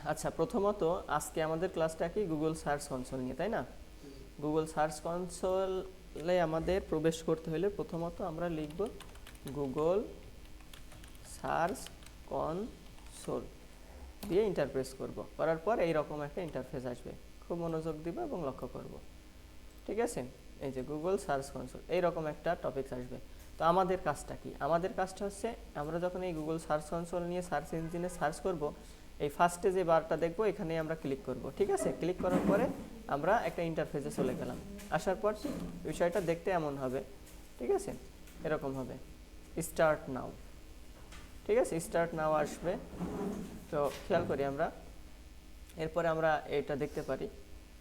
আচ্ছা, প্রথমত আজকে আমাদের ক্লাসটা কি গুগল সার্চ কনসোল নিয়ে, তাই না? গুগল সার্চ কনসোলে আমাদের প্রবেশ করতে হলে প্রথমত আমরা লিখব গুগল সার্চ কনসোল দিয়ে ইন্টারপ্রেস করব। করার পর এইরকম একটা ইন্টারফেস আসবে, খুব মনোযোগ দিব এবং লক্ষ্য করব। ঠিক আছে, এই যে গুগল সার্চ কনসোল এইরকম একটা টপিকস আসবে। তো আমাদের কাজটা কি? আমাদের কাজটা হচ্ছে আমরা যখন এই গুগল সার্চ কনসোল নিয়ে সার্চ ইঞ্জিনে সার্চ করব, এই ফার্স্টে যে বারটা দেখবো এখানে আমরা ক্লিক করব। ঠিক আছে, ক্লিক করার পরে আমরা একটা ইন্টারফেসে চলে গেলাম। আসার পর বিষয়টা দেখতে এমন হবে, ঠিক আছে, এরকম হবে, স্টার্ট নাও। ঠিক আছে, স্টার্ট নাও আসবে। তো খেয়াল করি আমরা, এরপরে আমরা এটা দেখতে পারি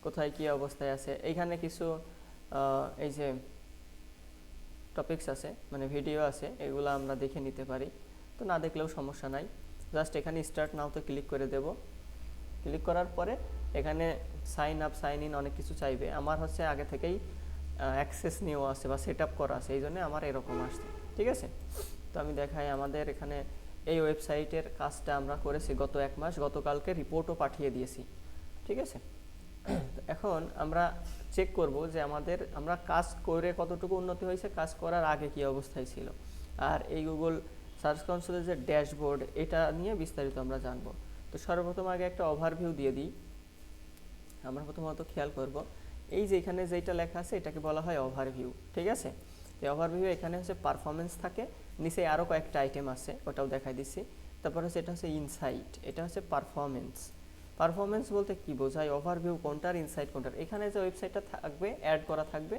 কোথায় কি অবস্থায় আছে। এইখানে কিছু এই যে টপিকস আছে, মানে ভিডিও আছে, এগুলো আমরা দেখে নিতে পারি। তো না দেখলেও সমস্যা নাই, জাস্ট এখানে স্টার্ট নাও তো ক্লিক করে দেব। ক্লিক করার পরে এখানে সাইন আপ সাইন ইন অনেক কিছু চাইবে। আমার হচ্ছে আগে থেকেই অ্যাক্সেস নিয়েও আছে বা সেট আপ করা আছে, এই জন্য আমার এরকম আসছে। ঠিক আছে, তো আমি দেখাই আমাদের এখানে এই ওয়েবসাইটের কাজটা আমরা করেছি গত 1 মাস, গতকালকে রিপোর্টও পাঠিয়ে দিয়েছি। ঠিক আছে, এখন আমরা চেক করব যে আমরা কাজ করে কতটুকু উন্নতি হয়েছে, কাজ করার আগে কি অবস্থায় ছিল। আর এই গুগল সার্চ কনসোলের যে ড্যাশবোর্ড, এটা নিয়ে বিস্তারিত আমরা জানব। তো সর্বপ্রথম আগে একটা ওভারভিউ দিয়ে দিই। আমরা প্রথমত খেয়াল করব এই যে এখানে যেটা লেখা আছে এটাকে বলা হয় ওভারভিউ। ঠিক আছে, এই ওভারভিউ এখানে হচ্ছে পারফরমেন্স থাকে, নিচে আরও কয়েকটা আইটেম আছে, ওটাও দেখাই দিচ্ছি। তারপর হচ্ছে এটা হচ্ছে ইনসাইট, এটা হচ্ছে পারফরমেন্স। পারফরমেন্স বলতে কি বোঝায়, ওভারভিউ কোনটার, ইনসাইট কোনটার। এখানে যে ওয়েবসাইটটা থাকবে, অ্যাড করা থাকবে,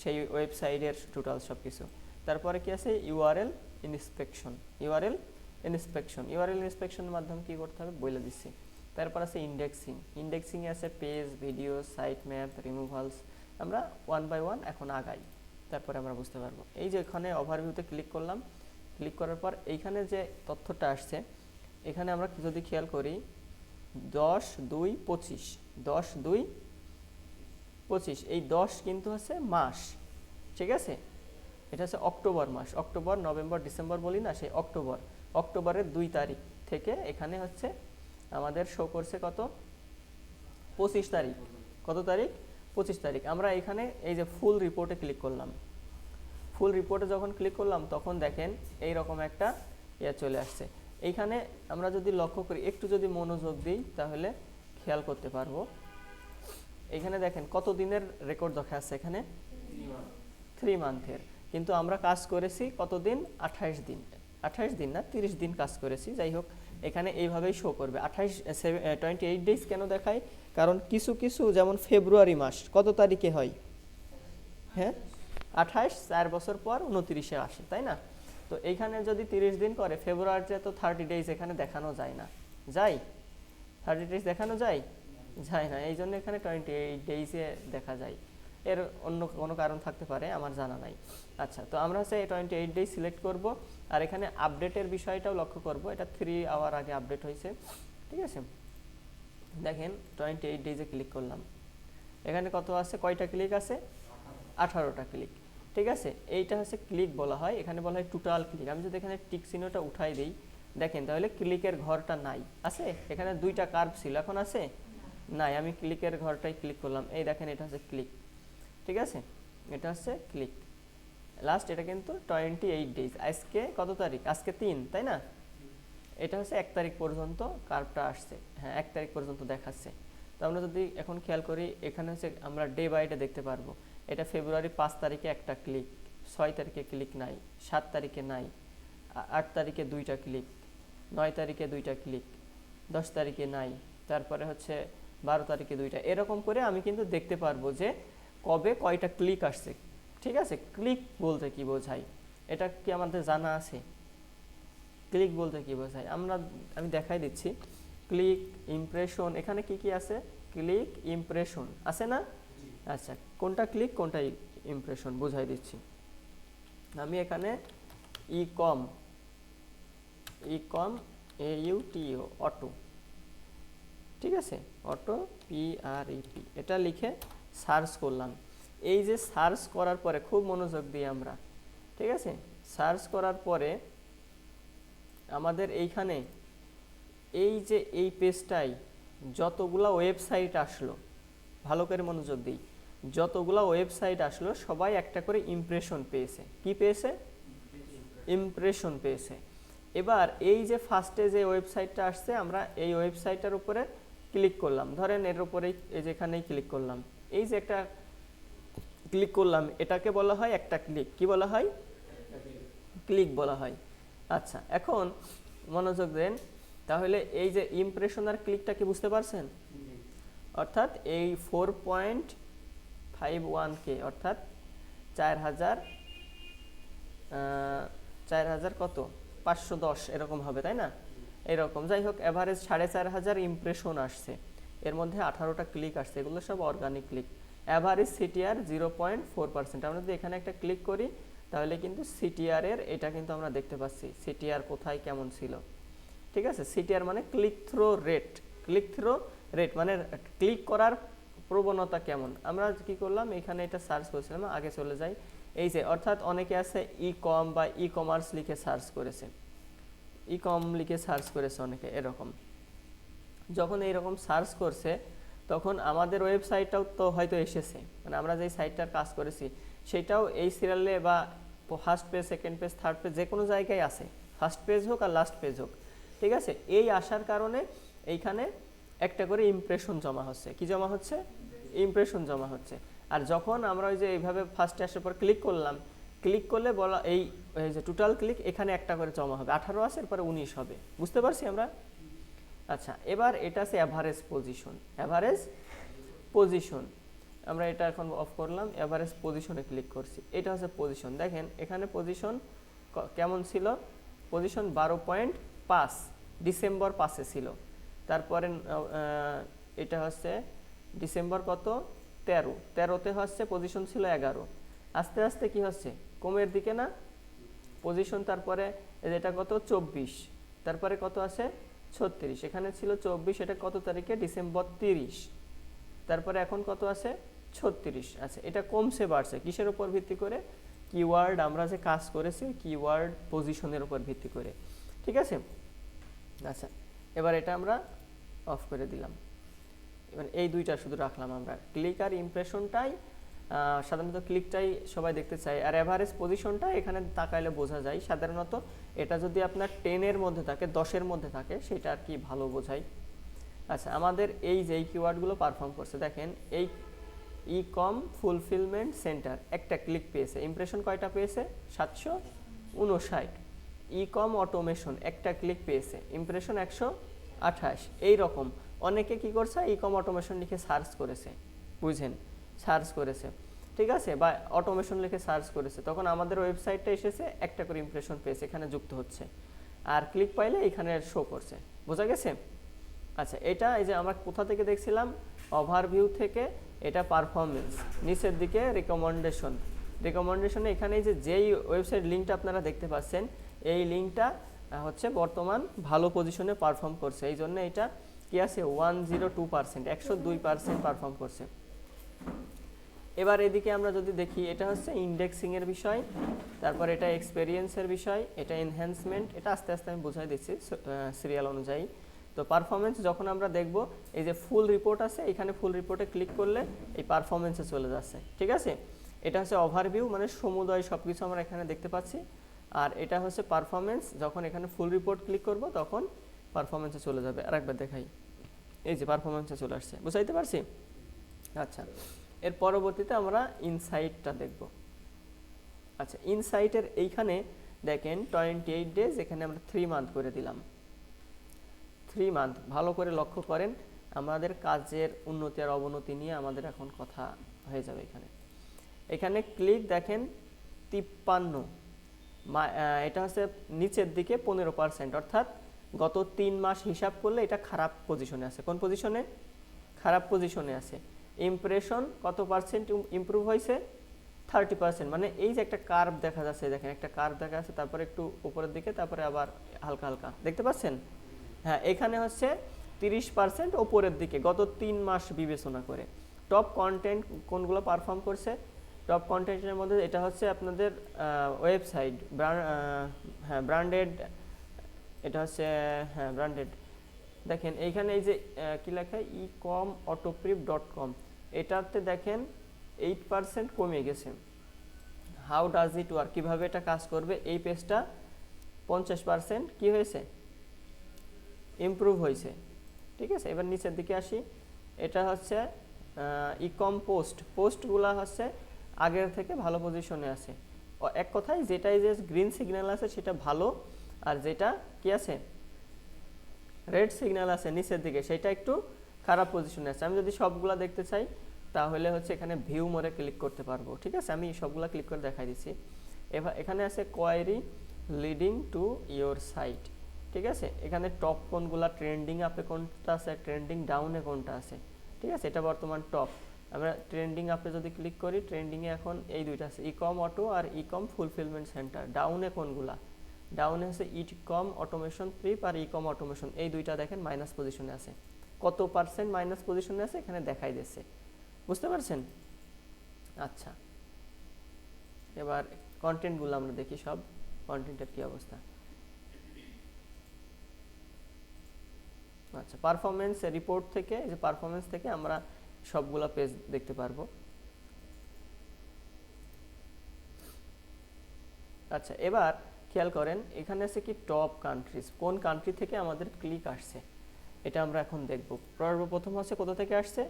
সেই ওয়েবসাইটের টোটাল সব কিছু। তারপরে কি আছে, ইউআরএল ইন্সপেকশন। ইউআরএল ইন্সপেকশনের মাধ্যমে কি করতে হবে বলে দিচ্ছি। তারপর আছে ইন্ডেক্সিং। ইন্ডেক্সিংয়ে আছে page, video, site map, removals. আমরা ওয়ান বাই ওয়ান এখন আগাই, তারপরে আমরা বুঝতে পারবো। এই যে এখানে ওভারভিউতে ক্লিক করলাম, ক্লিক করার পর এইখানে যে তথ্যটা আসছে, এখানে আমরা যদি খেয়াল করি 10/2/25, 10/2/25, এই 10 কিন্তু হচ্ছে মাস। ঠিক আছে, এটা হচ্ছে অক্টোবর মাস, অক্টোবর নভেম্বর ডিসেম্বর বলি না, সেই অক্টোবরের 2 তারিখ থেকে এখানে হচ্ছে আমাদের শো করছে কত, 25 তারিখ। কত তারিখ? 25 তারিখ। আমরা এখানে এই যে ফুল রিপোর্টে ক্লিক করলাম। ফুল রিপোর্টে যখন ক্লিক করলাম তখন দেখেন এই রকম একটা চলে আসছে। এইখানে আমরা যদি লক্ষ্য করি, একটু যদি মনোযোগ দিই তাহলে খেয়াল করতে পারবো। এখানে দেখেন কত দিনের রেকর্ড দেখা যাচ্ছে, এখানে 3 মান্থের। কিন্তু আমরা কাজ করেছি কতদিন, 28 দিন। 28 দিন না, 30 দিন কাজ করেছি। যাই হোক, এখানে এইভাবেই শো করবে 28 ডেজ কেন দেখায়, কারণ কিছু কিছু যেমন ফেব্রুয়ারি মাস কত তারিখে হয়, হ্যাঁ 28, 4 বছর পর 29-এ আসে, তাই না? তো এইখানে যদি 30 দিন করে, ফেব্রুয়ারিতে তো 30 ডেজ এখানে দেখানো যায় না, যায় 30 ডেজ দেখানো যায় না, এই জন্য এখানে 28 ডেজে দেখা যায়। এর অন্য কোনো কারণ থাকতে পারে, আমার জানা নাই। আচ্ছা, তো আমরা হচ্ছে 28 ডেজ সিলেক্ট করব। আর এখানে আপডেটের বিষয়টাও লক্ষ্য করব, এটা 3 আওয়ার আগে আপডেট হয়েছে। ঠিক আছে, দেখেন 28 ডেজে ক্লিক করলাম, এখানে কত আছে, কয়টা ক্লিক আছে, 18টা ক্লিক। ঠিক আছে, এইটা হচ্ছে ক্লিক বলা হয়, এখানে বলা হয় টোটাল ক্লিক। আমি যদি এখানে টিক চিহ্নটা উঠাই দিই, দেখেন তাহলে ক্লিকের ঘরটা নাই, আছে এখানে 2টা কার্ভ ছিল, এখন আছে নাই। আমি ক্লিকের ঘরটাই ক্লিক করলাম, এই দেখেন এটা হচ্ছে ক্লিক। ঠিক আছে, এটা হচ্ছে ক্লিক লাস্ট। এটা কিন্তু 28 ডেজ। আজকে কত তারিখ, আজকে 3, তাই না? এটা হচ্ছে 1 তারিখ পর্যন্ত কার্ভটা আসছে, হ্যাঁ 1 তারিখ পর্যন্ত দেখাচ্ছে। তো আমরা যদি এখন খেয়াল করি, এখানে হচ্ছে আমরা ডে বাই ডে দেখতে পারবো। এটা ফেব্রুয়ারি 5 তারিখে একটা ক্লিক, 6 তারিখে ক্লিক নাই, 7 তারিখে নাই, 8 তারিখে 2টা ক্লিক, 9 তারিখে 2টা ক্লিক, 10 তারিখে নাই, তারপরে হচ্ছে 12 তারিখে 2টা। এরকম করে আমি কিন্তু দেখতে পারবো যে কবে কয়টা ক্লিক আসছে। ঠিক আছে, ক্লিক বলতে কি বোঝায় এটা কি আমাদের জানা আছে? ক্লিক বলতে কি বোঝায় আমি দেখাই দিচ্ছি। ক্লিক, ইমপ্রেশন, এখানে কি কি আছে, ক্লিক, ইমপ্রেশন আছে না? আচ্ছা, কোনটা ক্লিক কোনটা ইমপ্রেশন বুঝাই দিচ্ছি। আমি এখানে ইকম AUTO, অটো, ঠিক আছে, অটো PREP, এটা লিখে সার্চ করলাম। এই যে সার্চ করার পরে খুব মনোযোগ দিই আমরা, ঠিক আছে, সার্চ করার পরে আমাদের এইখানে এই যে এই পেজটাই যতগুলা ওয়েবসাইট আসলো, ভালো করে মনোযোগ দিই, যতগুলা ওয়েবসাইট আসলো সবাই একটা করে ইমপ্রেশন পেয়েছে। কি পেয়েছে? ইমপ্রেশন পেয়েছে। এবার এই যে ফার্স্টে যে ওয়েবসাইটটা আসছে, আমরা এই ওয়েবসাইটটার উপরে ক্লিক করলাম, ধরেন এর উপরেই এই যেখানেই ক্লিক করলাম, এই যে একটা ক্লিক করলাম, এটাকে বলা হয় একটা ক্লিক। কি বলা হয়? ক্লিক বলা হয়। আচ্ছা, এখন মনোযোগ দেন, তাহলে এই যে ইমপ্রেশন আর ক্লিকটা কি বুঝতে পারছেন? অর্থাৎ এই 4.51K অর্থাৎ 4000 4000 কত 510 এরকম হবে, তাই না? এরকম, যাই হোক, এভারেজ 4500 ইমপ্রেশন আসছে, এর মধ্যে 18টা ক্লিক আসছে, এগুলো সব অর্গানিক ক্লিক। Average CTR 0.4%। আমরা যদি এখানে একটা ক্লিক করি তাহলে কিন্তু সিটিআর এর এটা কিন্তু আমরা দেখতে পাচ্ছি সিটিআর কোথায় কেমন ছিল। ঠিক আছে, সিটিআর মানে click through rate. Click through rate মানে ক্লিক করার প্রবণতা কেমন। আমরা কি করলাম, এখানে এটা সার্চ করেছিলাম, আগে চলে যাই। এই যে অর্থাৎ অনেকে আছে ই কম বা ই কমার্স লিখে সার্চ করেছে, ই কম লিখে সার্চ করেছে অনেকে, এরকম যখন এইরকম সার্চ করছে তখন আমাদের ওয়েবসাইটটাও তো হয়তো এসেছে, মানে আমরা যেই সাইটটার কাজ করেছি সেটাও এই সিরিয়ালে বা first page, second page, third page, যে কোনো জায়গায় আছে, ফার্স্ট পেজ হোক আর লাস্ট পেজ হোক। ঠিক আছে, এই আসার কারণে এইখানে একটা করে ইমপ্রেশন জমা হচ্ছে। কি জমা হচ্ছে? ইমপ্রেশন জমা হচ্ছে। আর যখন আমরা ওই যে এইভাবে ফার্স্টে আসার পর ক্লিক করলাম, ক্লিক করলে বলা এই যে টোটাল ক্লিক এখানে একটা করে জমা হবে, 18 আছে, এরপরে 19 হবে। বুঝতে পারছি আমরা? আচ্ছা, এবার এটা আছে অ্যাভারেজ পজিশন। অ্যাভারেজ পজিশন আমরা এটা এখন অফ করলাম, অ্যাভারেজ পজিশনে ক্লিক করছি, এটা হচ্ছে পজিশন। দেখেন এখানে পজিশন কেমন ছিল, পজিশন 12.5 ডিসেম্বর 5-এ ছিল। তারপরে এটা হচ্ছে ডিসেম্বর কত 13তে হচ্ছে পজিশন ছিল 11। আস্তে আস্তে কি হচ্ছে, কমের দিকে না পজিশন। তারপরে এটা কত 24, তারপরে কত আছে 36, এখানে ছিল 24, এটা কত তারিখে ডিসেম্বর 30, তারপরে এখন কত আছে 36 আছে। এটা কমছে বাড়ছে কিসের উপর ভিত্তি করে? কিওয়ার্ড আমরা যে কাজ করেছি কিওয়ার্ড পজিশনের উপর ভিত্তি করে। ঠিক আছে, আচ্ছা এবার এটা আমরা অফ করে দিলাম। এবার এই দুইটা শুধু রাখলাম আমরা, ক্লিক আর ইমপ্রেশনটাই সাধারণত ক্লিকটাই সবাই দেখতে চায়, আর এভারেজ পজিশনটা এখানে তাকাইলে বোঝা যায়। সাধারণত এটা যদি আপনার 10-এর মধ্যে থাকে, 10-এর মধ্যে থাকে, সেটা আর কি ভালো বোঝায়। আচ্ছা, আমাদের এই যে কিওয়ার্ডগুলো পারফর্ম করছে, দেখেন এই ই কম ফুলফিলমেন্ট সেন্টার একটা ক্লিক পেয়েছে, ইমপ্রেশন কয়টা পেয়েছে 759। ই কম অটোমেশন একটা ক্লিক পেয়েছে, ইমপ্রেশন 128। এই রকম অনেকে কি করছে, ই কম অটোমেশন লিখে সার্চ করেছে, বুঝেন, সার্চ করেছে, ঠিক আছে, বা অটোমেশন লিখে সার্চ করেছে, তখন আমাদের ওয়েবসাইটটা এসেছে, একটা করে ইমপ্রেশন পেয়েছে, এখানে যুক্ত হচ্ছে, আর ক্লিক পাইলে এখানে শো করছে। বোঝা গেছে? আচ্ছা, এটা এই যে আমরা কোথা থেকে দেখছিলাম, ওভারভিউ থেকে। এটা পারফরমেন্স, নিচের দিকে রিকমেন্ডেশন। রিকমেন্ডেশনে এখানে যে যেই ওয়েবসাইট লিঙ্কটা আপনারা দেখতে পাচ্ছেন, এই লিঙ্কটা হচ্ছে বর্তমান ভালো পজিশনে পারফর্ম করছে, এই জন্য এটা কি আছে 102%, 102% পারফর্ম করছে। এবার এদিকে আমরা যদি দেখি, এটা হচ্ছে ইন্ডেক্সিংয়ের বিষয়, তারপর এটা এক্সপেরিয়েন্সের বিষয়, এটা এনহ্যান্সমেন্ট, এটা আস্তে আস্তে আমি বুঝাই দিচ্ছি সিরিয়াল অনুযায়ী। তো পারফরমেন্স যখন আমরা দেখব, এই যে ফুল রিপোর্ট আছে, এখানে ফুল রিপোর্টে ক্লিক করলে এই পারফরমেন্সে চলে যাচ্ছে। ঠিক আছে, এটা হচ্ছে ওভারভিউ, মানে সমুদয় সব কিছু আমরা এখানে দেখতে পাচ্ছি। আর এটা হচ্ছে পারফরমেন্স, যখন এখানে ফুল রিপোর্ট ক্লিক করব তখন পারফরমেন্সে চলে যাবে। আরেকবার দেখাই, এই যে পারফরমেন্সে চলে আসছে, বুঝাইতে পারছি? আচ্ছা, এর পরবর্তীতে আমরা ইনসাইটটা দেখব। আচ্ছা, ইনসাইটের এইখানে দেখেন 28 ডেজ, এখানে আমরা 3 মান্থ করে দিলাম। 3 মান্থ ভালো করে লক্ষ্য করেন, আমাদের কাজের উন্নতি আর অবনতি নিয়ে আমাদের এখন কথা হয়ে যাবে। এখানে ক্লিক দেখেন 53, এটা হচ্ছে নিচের দিকে 15%, অর্থাৎ গত 3 মাস হিসাব করলে এটা খারাপ পজিশনে আছে। কোন পজিশনে? খারাপ পজিশনে আছে। ইমপ্রেশন কত পার্সেন্ট ইমপ্রুভ হয়েছে? 30%। মানে এই যে একটা কার্ভ দেখা যাচ্ছে, দেখেন একটা কার্ভ দেখা যাচ্ছে, তারপরে একটু উপরের দিকে, তারপরে আবার হালকা হালকা, দেখতে পাচ্ছেন? হ্যাঁ, এখানে হচ্ছে 30% ওপরের দিকে গত 3 মাস বিবেচনা করে। টপ কন্টেন্ট কোনগুলো পারফর্ম করছে? টপ কন্টেন্টের মধ্যে এটা হচ্ছে আপনাদের ওয়েবসাইট, হ্যাঁ ব্র্যান্ডেড, এটা হচ্ছে হ্যাঁ ব্র্যান্ডেড, দেখেন এইখানে এই যে কি লেখা ecomautoprep.com, এটাতে দেখেন 8% কমে গেছে। হাউ ডাজ ইট ওয়ার্ক, কীভাবে এটা কাজ করবে, এই পেজটা 50% কি হয়েছে, ইমপ্রুভ হয়েছে। ঠিক আছে, এবার নিচের দিকে আসি। এটা হচ্ছে ইকম পোস্টগুলো হচ্ছে আগের থেকে ভালো পজিশনে আছে। এক কথায় যেটাই যে গ্রিন সিগন্যাল আছে সেটা ভালো, আর যেটা কি আছে রেড সিগন্যাল আছে নিচের দিকে সেটা একটু খারাপ পজিশনে আছে। আমি যদি সবগুলা দেখতে চাই তাহলে হচ্ছে এখানে ভিউ মোরে ক্লিক করতে পারবো। ঠিক আছে, আমি সবগুলা ক্লিক করে দেখাই দিচ্ছি। এবার এখানে আছে query leading to your site. ঠিক আছে, এখানে টপ কোনগুলা, ট্রেন্ডিং আপে কোনটা আছে, ট্রেন্ডিং ডাউনে কোনটা আছে। ঠিক আছে, এটা বর্তমান টপ। আমরা ট্রেন্ডিং আপে যদি ক্লিক করি, ট্রেন্ডিংয়ে এখন এই দুইটা আছে, ইকম অটো আর ইকম ফুলফিলমেন্ট সেন্টার। ডাউনে কোনগুলা, ডাউনে হচ্ছে ইকম অটোমেশন প্রিপ আর ইকম অটোমেশন, এই দুইটা দেখেন মাইনাস পজিশনে আছে। কত পার্সেন্ট মাইনাস পজিশনে আছে এখানে দেখাই দিচ্ছে, বুঝতে পারছেন? আচ্ছা, এবার কন্টেন্টগুলো আমরা দেখি, সব কন্টেন্টের কি অবস্থা। আচ্ছা, পারফরমেন্স রিপোর্ট থেকে, এই যে পারফরমেন্স থেকে আমরা সবগুলা পেজ দেখতে পারবো। আচ্ছা, এবার খেয়াল করেন এখানে আছে কি টপ কান্ট্রিজ, কোন কান্ট্রি থেকে আমাদের ক্লিক আসছে এটা আমরা এখন দেখব। সর্বপ্রথম হচ্ছে কোথা থেকে আসছে,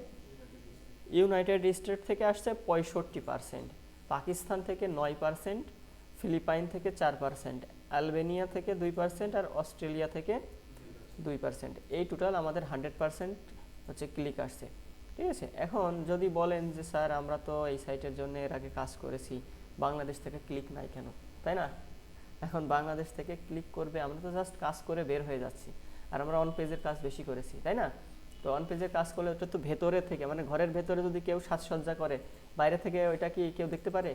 ইউনাইটেড স্টেট থেকে আসছে 65%, পাকিস্তান থেকে 9%, ফিলিপাইন থেকে 4%, আলবেনিয়া থেকে 2% আর অস্ট্রেলিয়া থেকে 2%। এই টোটাল আমাদের 100% হচ্ছে ক্লিক আসছে। ঠিক আছে, এখন যদি বলেন যে স্যার আমরা তো এই সাইটের জন্য এর আগে কাজ করেছি, বাংলাদেশ থেকে ক্লিক নাই কেন, তাই না? এখন বাংলাদেশ থেকে ক্লিক করবে, আমরা তো জাস্ট কাজ করে বের হয়ে যাচ্ছি, আর আমরা অন পেজের কাজ বেশি করেছি, তাই না? তো অন পেজের কাজ করলে ওটা তো ভেতরে থেকে, মানে ঘরের ভেতরে যদি কেউ সাজসজ্জা করে, বাইরে থেকে ওইটা কি কেউ দেখতে পারে?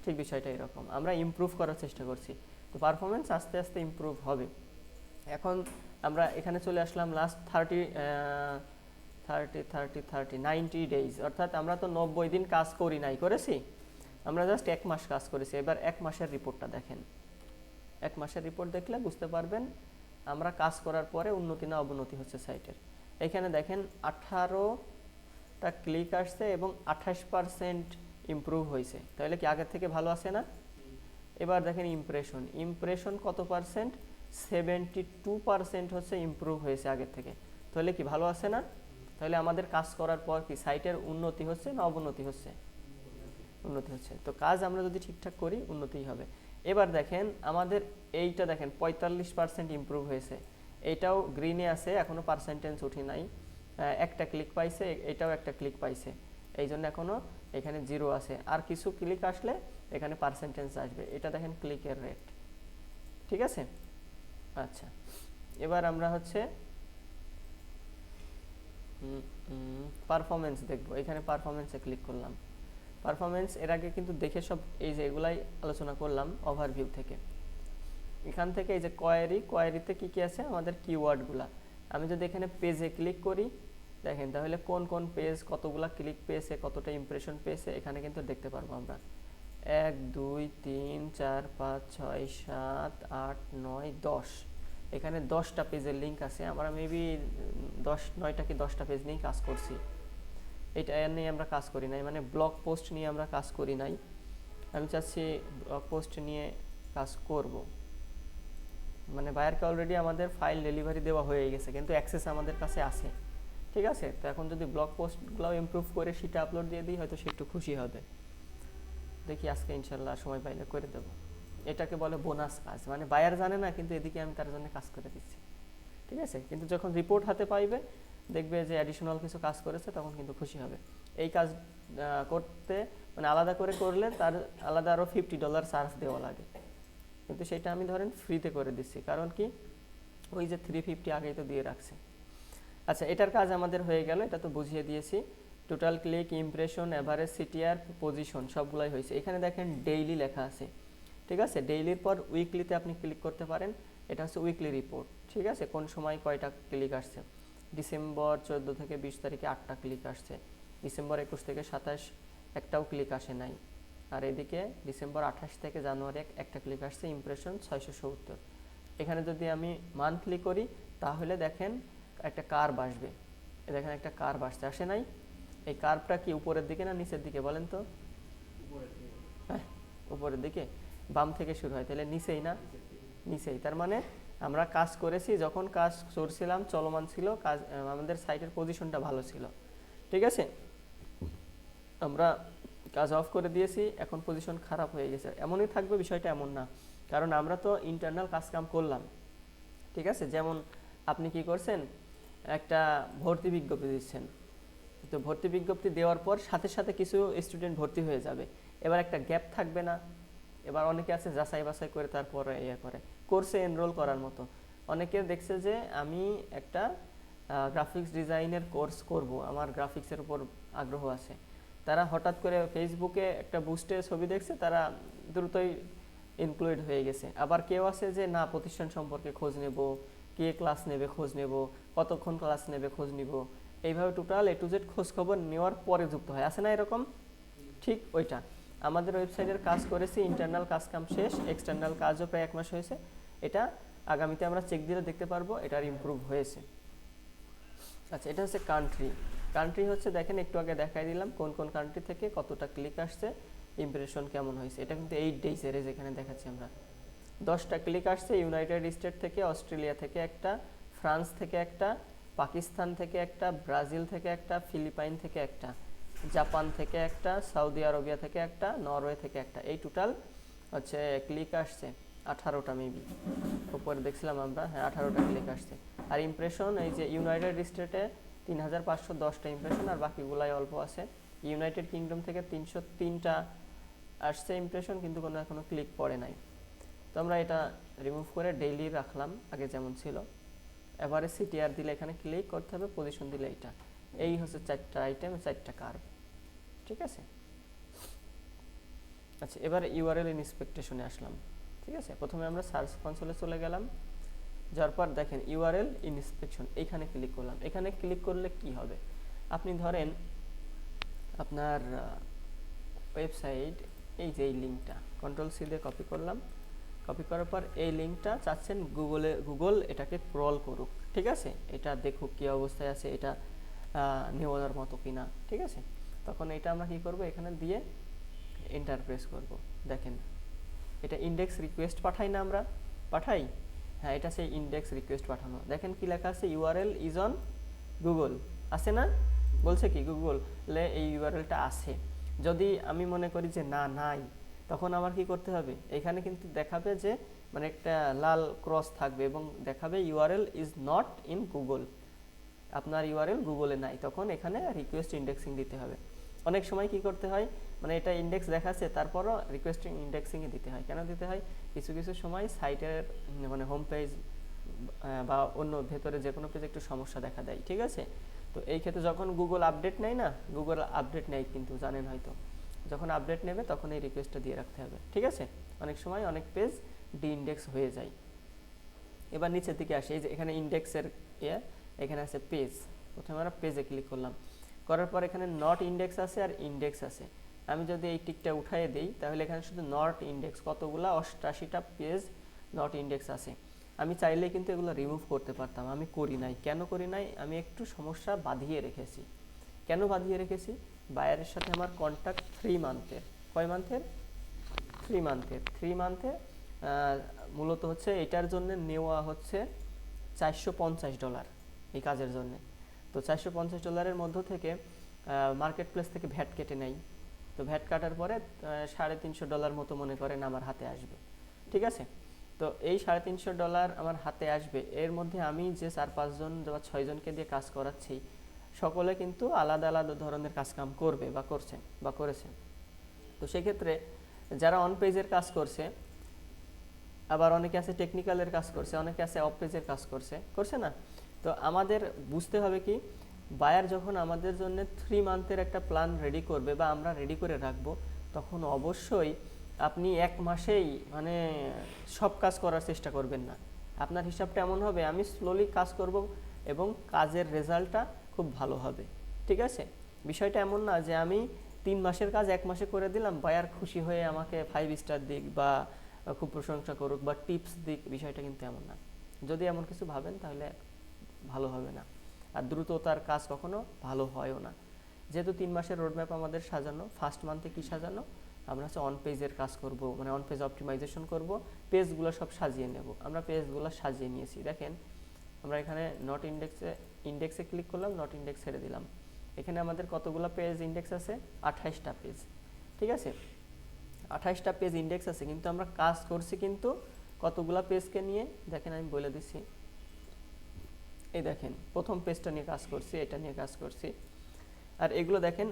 ঠিক বিষয়টা এরকম, আমরা ইমপ্রুভ করার চেষ্টা করছি, তো পারফরমেন্স আস্তে আস্তে ইমপ্রুভ হবে। এখন আমরা এখানে চলে আসলাম লাস্ট 90 ডেজ, অর্থাৎ আমরা তো 90 দিন কাজ করি নাই, করেছি আমরা জাস্ট 1 মাস কাজ করেছি। এবার 1 মাসের রিপোর্টটা দেখেন, 1 মাসের রিপোর্ট দেখলে বুঝতে পারবেন আমরা কাজ করার পরে উন্নতি না অবনতি হচ্ছে সাইটের। এখানে দেখেন 18টা ক্লিক আসছে এবং 28% ইমপ্রুভ হয়েছে, তাহলে কি আগের থেকে ভালো আছে না? এবার দেখেন ইমপ্রেশন কত পার্সেন্ট, 72% হচ্ছে ইমপ্রুভ হয়েছে আগের থেকে, তাহলে কি ভালো আছে না? তাহলে আমাদের কাজ করার পর কি সাইটের উন্নতি হচ্ছে না অবনতি হচ্ছে? উন্নতি হচ্ছে। তো কাজ আমরা যদি ঠিকঠাক করি উন্নতিই হবে। এবার দেখেন আমাদের এইটা দেখেন 45% ইমপ্রুভ হয়েছে, এইটাও গ্রিনে আছে, এখনো পার্সেন্টেজ উঠি নাই, একটা ক্লিক পাইছে, এটাও একটা ক্লিক পাইছে, এই জন্য এখনো এখানে 0 আছে, আর কিছু ক্লিক আসলে এখানে পার্সেন্টেজ আসবে। এটা দেখেন ক্লিকের রেট, ঠিক আছে? আচ্ছা, এবার আমরা হচ্ছে পারফরমেন্স দেখব। এখানে পারফরমেন্সে ক্লিক করলাম। পারফরমেন্স এর আগে কিন্তু দেখে সব এই যে এগুলাই আলোচনা করলাম ওভারভিউ থেকে। এখান থেকে এই যে কোয়ারিতে কি কি আছে আমাদের কিওয়ার্ডগুলা, আমি যদি এখানে পেজে ক্লিক করি দেখেন তাহলে কোন কোন পেজ কতগুলা ক্লিক পেয়েছে, কতটা ইমপ্রেশন পেয়েছে এখানে কিন্তু দেখতে পারবো আমরা। 1 2 3 4 5 6 7 8 9 10, এখানে 10টা পেজের লিঙ্ক আছে। আমরা মেবি 9টা কি 10টা পেজ নিয়ে কাজ করছি, এটা নিয়ে আমরা কাজ করি নাই, মানে ব্লগ পোস্ট নিয়ে আমরা কাজ করি নাই। আমি চাচ্ছি ব্লগ পোস্ট নিয়ে কাজ করব, মানে বায়ারকে অলরেডি আমাদের ফাইল ডেলিভারি দেওয়া হয়ে গেছে কিন্তু অ্যাক্সেস আমাদের কাছে আছে। ঠিক আছে, তো এখন যদি ব্লগ পোস্টগুলো ইমপ্রুভ করে সেটা আপলোড দিয়ে দিই হয়তো সে একটু খুশি হবে। দেখি আজকে ইনশাল্লাহ সময় পাইলে করে দেবো। এটাকে বলে বোনাস কাজ, মানে বায়ার জানে না কিন্তু এদিকে আমি তার জন্য কাজ করে দিচ্ছি। ঠিক আছে, কিন্তু যখন রিপোর্ট হাতে পাইবে দেখবে যে অ্যাডিশনাল কিছু কাজ করেছে তখন কিন্তু খুশি হবে। এই কাজ করতে মানে আলাদা করে করলে তার আলাদা আরও $50 চার্জ দেওয়া লাগে, কিন্তু সেটা আমি ধরেন ফ্রিতে করে দিচ্ছি, কারণ কি ওই যে 350 আগেই তো দিয়ে রাখছে। আচ্ছা, এটার কাজ আমাদের হয়ে গেল, এটা তো বুঝিয়ে দিয়েছি। Total click, impression, average CTR, position সবগুলাই হয়েছে। এখানে দেখেন ডেইলি লেখা আছে, ঠিক আছে? ডেইলির পর উইকলিতে আপনি ক্লিক করতে পারেন, এটা হচ্ছে উইকলি রিপোর্ট। ঠিক আছে, কোন সময় কয়টা ক্লিক আসছে। ডিসেম্বর 14 থেকে 20 তারিখে 8টা ক্লিক আসছে, ডিসেম্বর 21 থেকে 27 একটাও ক্লিক আসে নাই, আর এদিকে ডিসেম্বর 28 থেকে জানুয়ারি একটা ক্লিক আসছে, ইমপ্রেশন 670। এখানে যদি আমি মান্থলি করি তাহলে দেখেন একটা কার্ভ আসবে, দেখেন একটা কার্ভ আসছে, আসে নাই? এই কার্ভটা কি উপরের দিকে না নিচের দিকে বলেন তো? হ্যাঁ, উপরের দিকে। বাম থেকে শুরু হয়, তাহলে নিচেই না? নিচেই। তার মানে আমরা কাজ করেছি, যখন কাজ করছিলাম চলমান ছিল কাজ, আমাদের সাইটের পজিশনটা ভালো ছিল, ঠিক আছে। আমরা কাজ অফ করে দিয়েছি, এখন পজিশন খারাপ হয়ে গেছে, এমনই থাকবে বিষয়টা, এমন না। কারণ আমরা তো ইন্টারনাল কাজ কাম করলাম, ঠিক আছে। যেমন আপনি কি করছেন, একটা ভর্তি বিজ্ঞপ্তি দিচ্ছেন, তো ভর্তি বিজ্ঞপ্তি দেওয়ার পর সাথে সাথে কিছু স্টুডেন্ট ভর্তি হয়ে যাবে, এবার একটা গ্যাপ থাকবে না? এবার অনেকে আছে যাচাই বাছাই করে তারপরে ইয়ে করে, কোর্সে এনরোল করার মতো। অনেকে দেখছে যে আমি একটা গ্রাফিক্স ডিজাইনের কোর্স করব, আমার গ্রাফিক্সের উপর আগ্রহ আছে, তারা হঠাৎ করে ফেসবুকে একটা বুস্টে ছবি দেখছে, তারা দ্রুতই ইনক্লুড হয়ে গেছে। আবার কেউ আছে যে না, প্রতিষ্ঠান সম্পর্কে খোঁজ নেব, কে ক্লাস নেবে খোঁজ নেব, কতক্ষণ ক্লাস নেবে খোঁজ নিব, এইভাবে টোটাল এ টু জেড খোঁজ খবর নেওয়ার পরে যুক্ত হয়, আছে না এরকম? ঠিক ওইটা আমাদের ওয়েবসাইটের কাজ করেছি, ইন্টারনাল কাজ কাম শেষ, এক্সটার্নাল কাজও প্রায় 1 মাস হয়েছে। এটা আগামীতে আমরা চেক দিলে দেখতে পারবো এটার ইমপ্রুভ হয়েছে। আচ্ছা, এটা হচ্ছে কান্ট্রি। কান্ট্রি হচ্ছে দেখেন একটু আগে দেখাই দিলাম কোন কোন কান্ট্রি থেকে কতটা ক্লিক আসছে, ইমপ্রেশন কেমন হয়েছে। এটা কিন্তু 8 ডেজের, যেখানে দেখাচ্ছি আমরা 10টা ক্লিক আসছে ইউনাইটেড স্টেট থেকে, অস্ট্রেলিয়া থেকে একটা, ফ্রান্স থেকে একটা, পাকিস্তান থেকে একটা, ব্রাজিল থেকে একটা, ফিলিপাইন থেকে একটা, জাপান থেকে একটা, সৌদি আরবিয়া থেকে একটা, নরওয়ে থেকে একটা। এই টোটাল হচ্ছে ক্লিক আসছে 18টা মেবি, উপরে দেখছিলাম আমরা, হ্যাঁ 18টা ক্লিক আসছে। আর ইমপ্রেশন এই যে ইউনাইটেড স্টেটে 3510টা ইমপ্রেশন, আর বাকিগুলাই অল্প আছে। ইউনাইটেড কিংডম থেকে 303টা আসছে ইমপ্রেশন, কিন্তু কোনো এখনো ক্লিক পড়ে নাই। তো আমরা এটা রিমুভ করে ডেইলি রাখলাম আগে যেমন ছিল। এবারে সিটিআর দিলে এখানে ক্লিক করতে হবে, পজিশন দিলে এটা। এই হচ্ছে 4টা আইটেম, 4টা কার্ভ, ঠিক আছে। আচ্ছা, এবারে ইউআরএল ইন্সপেকটেশনে আসলাম, ঠিক আছে। প্রথমে আমরা সার্চ কনসোলে চলে গেলাম, যার পর দেখেন ইউআরএল ইন্সপেকশন, এইখানে ক্লিক করলাম। এখানে ক্লিক করলে কি হবে, আপনি ধরেন আপনার ওয়েবসাইট, এই যে এই লিঙ্কটা কন্ট্রোল সি দিয়ে কপি করলাম, কপি করার পর এই লিঙ্কটা চাচ্ছেন গুগল এটাকে ক্রল করুক, ঠিক আছে, এটা দেখুক কী অবস্থায় আছে, এটা নেওয়ার মতো কিনা, ঠিক আছে। তখন এটা আমরা কি করব, এখানে দিয়ে এন্টার প্রেস করব। দেখেন এটা ইন্ডেক্স রিকোয়েস্ট পাঠাই না, আমরা পাঠাই, হ্যাঁ এটা সেই ইন্ডেক্স রিকোয়েস্ট পাঠানো। দেখেন কি লেখা আছে, ইউআরএল ইজ অন গুগল, আছে না? বলছে কি গুগল এই ইউআরএলটা আছে। যদি আমি মনে করি যে না নাই, তখন আমার কি করতে হবে, এখানে কিন্তু দেখাবে যে মানে একটা লাল ক্রস থাকবে এবং দেখাবে URL is not in Google, আপনার ইউআরএল গুগলে নাই, তখন এখানে রিকোয়েস্ট ইন্ডেক্সিং দিতে হবে। অনেক সময় কি করতে হয়, মানে এটা ইন্ডেক্স দেখাচ্ছে তারপরও রিকোয়েস্টিং ইন্ডেক্সিংয়ে দিতে হয়। কেন দিতে হয়, কিছু কিছু সময় সাইটের মানে হোম পেজ বা অন্য ভেতরে যে কোনো পেজে একটু সমস্যা দেখা দেয়, ঠিক আছে। তো এই ক্ষেত্রে যখন গুগল আপডেট নেয় না, গুগল আপডেট নেয় কিন্তু জানেন হয়তো, যখন আপডেট নেবে তখন এই রিকোয়েস্টটা দিয়ে রাখতে হবে, ঠিক আছে। অনেক সময় অনেক পেজ ডি ইন্ডেক্স হয়ে যায়। এবার নিচের দিকে আসে, এই যে এখানে ইন্ডেক্সের এখানে আছে পেজ, প্রথমে আমরা পেজে ক্লিক করলাম, করার পর এখানে নট ইন্ডেক্স আছে আর ইন্ডেক্স আছে। আমি যদি এই টিকটা উঠাইয়ে দিই তাহলে এখানে শুধু নট ইন্ডেক্স, কতগুলা 88টা পেজ নট ইন্ডেক্স আছে। আমি চাইলে কিন্তু এগুলো রিমুভ করতে পারতাম, আমি করি নাই। কেন করি নাই, আমি একটু সমস্যা বাঁধিয়ে রেখেছি। কেন বাঁধিয়ে রেখেছি, বায়ারের সাথে আমার কন্ট্যাক্ট 3 মান্থের, কয় মান্থের, 3 মান্থের। 3 মান্থে মূলত হচ্ছে এটার জন্য নেওয়া হচ্ছে $450 এই কাজের জন্য। তো $450 মধ্য থেকে মার্কেট প্লেস থেকে ভ্যাট কেটে নেয়, তো ভ্যাট কাটার পরে $350 মতো মনে করেন আমার হাতে আসবে, ঠিক আছে। তো এই $350 আমার হাতে আসবে, এর মধ্যে আমি যে 4-5 জন বা 6 জনকে দিয়ে কাজ করাচ্ছি, সকলে কিন্তু আলাদা আলাদা ধরনের কাজকাম করবে বা করছেন বা করেছেন। তো সেক্ষেত্রে যারা অন পেজের কাজ করছে, আবার অনেকে আছে টেকনিক্যালের কাজ করছে, অনেকে আছে অফ পেজের কাজ করছে না। তো আমাদের বুঝতে হবে কি, বায়ার যখন আমাদের জন্য 3 মান্থের একটা প্ল্যান রেডি করবে বা আমরা রেডি করে রাখবো, তখন অবশ্যই আপনি 1 মাসেই মানে সব কাজ করার চেষ্টা করবেন না। আপনার হিসাবটা এমন হবে, আমি স্লোলি কাজ করব এবং কাজের রেজাল্টটা খুব ভালো হবে, ঠিক আছে। বিষয়টা এমন না যে আমি 3 মাসের কাজ 1 মাসে করে দিলাম, বায়ার খুশি হয়ে আমাকে 5 স্টার দিক বা খুব প্রশংসা করুক বা টিপস দিক, বিষয়টা কিন্তু এমন না। যদি এমন কিছু ভাবেন তাহলে ভালো হবে না, আর দ্রুততার কাজ কখনো ভালো হয়ও না। যেহেতু 3 মাসের রোডম্যাপ আমাদের সাজানো, ফার্স্ট মান্থে কি সাজানো, আমরা হচ্ছে অন পেজের কাজ করব, মানে অন পেজ অপটিমাইজেশন করব, পেজগুলো সব সাজিয়ে নেব। আমরা পেজগুলো সাজিয়ে নিয়েছি। দেখেন আমরা এখানে নট ইন্ডেক্সে ক্লিক করলাম, নট ইন্ডেক্স ছেড়ে দিলাম। এখানে আমাদের কতগুলো পেজ ইন্ডেক্স আছে? 28টা পেজ। ঠিক আছে, 28টা পেজ ইন্ডেক্স আছে, কিন্তু আমরা কাজ করছি কিন্তু কতগুলো পেজকে নিয়ে, দেখেন আমি বলে দিচ্ছি। এই দেখেন প্রথম পেজটা নিয়ে কাজ করছি, এটা নিয়ে কাজ করছি। আর এগুলো দেখেন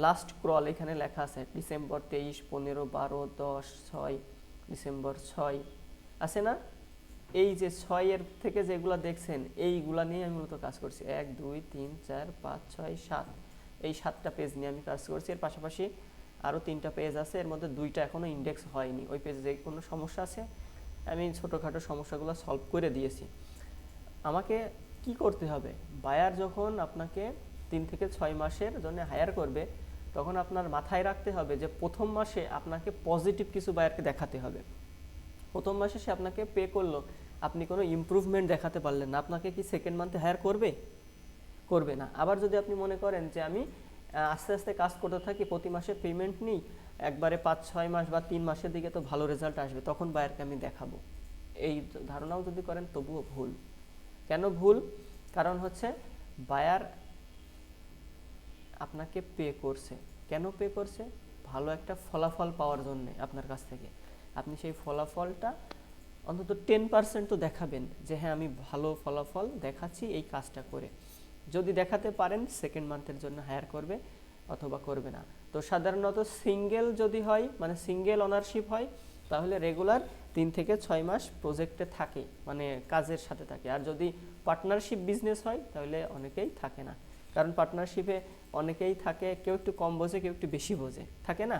লাস্ট ক্রল এখানে লেখা আছে, ডিসেম্বর 23, 15, 12, 10, 6, ডিসেম্বর 6 আছে না? এই যে 6 এর থেকে যেগুলো দেখছেন এইগুলা নিয়ে আমি মূলত কাজ করছি। 1, 2, 3, 4, 5, 6, 7, এই 7টা পেজ নিয়ে আমি কাজ করছি। এর পাশাপাশি আরও 3টা পেজ আছে, এর মধ্যে 2টা এখনও ইন্ডেক্স হয়নি। ওই পেজে যে কোনো সমস্যা আছে, আমি ছোটোখাটো সমস্যাগুলো সলভ করে দিয়েছি। আমাকে কি করতে হবে? বায়ার যখন আপনাকে 3 থেকে 6 মাসের জন্য হায়ার করবে, তখন আপনার মাথায় রাখতে হবে যে প্রথম মাসে আপনাকে পজিটিভ কিছু বায়ারকে দেখাতে হবে। প্রথম মাসে সে আপনাকে পে করলো, আপনি কোনো ইমপ্রুভমেন্ট দেখাতে পারলেন না, আপনাকে কি সেকেন্ড মান্থে হায়ার করবে? করবে না। আবার যদি আপনি মনে করেন যে আমি আস্তে আস্তে কাজ করতে থাকি, প্রতি মাসে পেমেন্ট নিই, একবারে 5-6 মাস বা 3 মাসের দিকে তো ভালো রেজাল্ট আসবে, তখন বায়ারকে আমি দেখাবো, এই ধারণাও যদি করেন তবুও ভুল। কেন ভুল? কারণ হচ্ছে বায়ার আপনাকে পে করছে। কেন পে করছে? ভালো একটা ফলাফল পাওয়ার জন্য আপনার কাছ থেকে। আপনি সেই ফলাফলটা অন্তত 10% তো দেখাবেন যে হ্যাঁ আমি ভালো ফলাফল দেখাচ্ছি এই কাজটা করে। যদি দেখাতে পারেন সেকেন্ড মান্থের জন্য হায়ার করবে অথবা করবে না। তো সাধারণত সিঙ্গেল যদি হয়, মানে সিঙ্গেল ওনারশিপ হয়, তাহলে রেগুলার 3 থেকে 6 মাস প্রজেক্টে থাকে, মানে কাজের সাথে থাকে। আর যদি পার্টনারশিপ বিজনেস হয় তাহলে অনেকেই থাকে না, কারণ পার্টনারশিপে অনেকেই থাকে, কেউ একটু কম বোঝে, কেউ একটু বেশি বোঝে, থাকে না?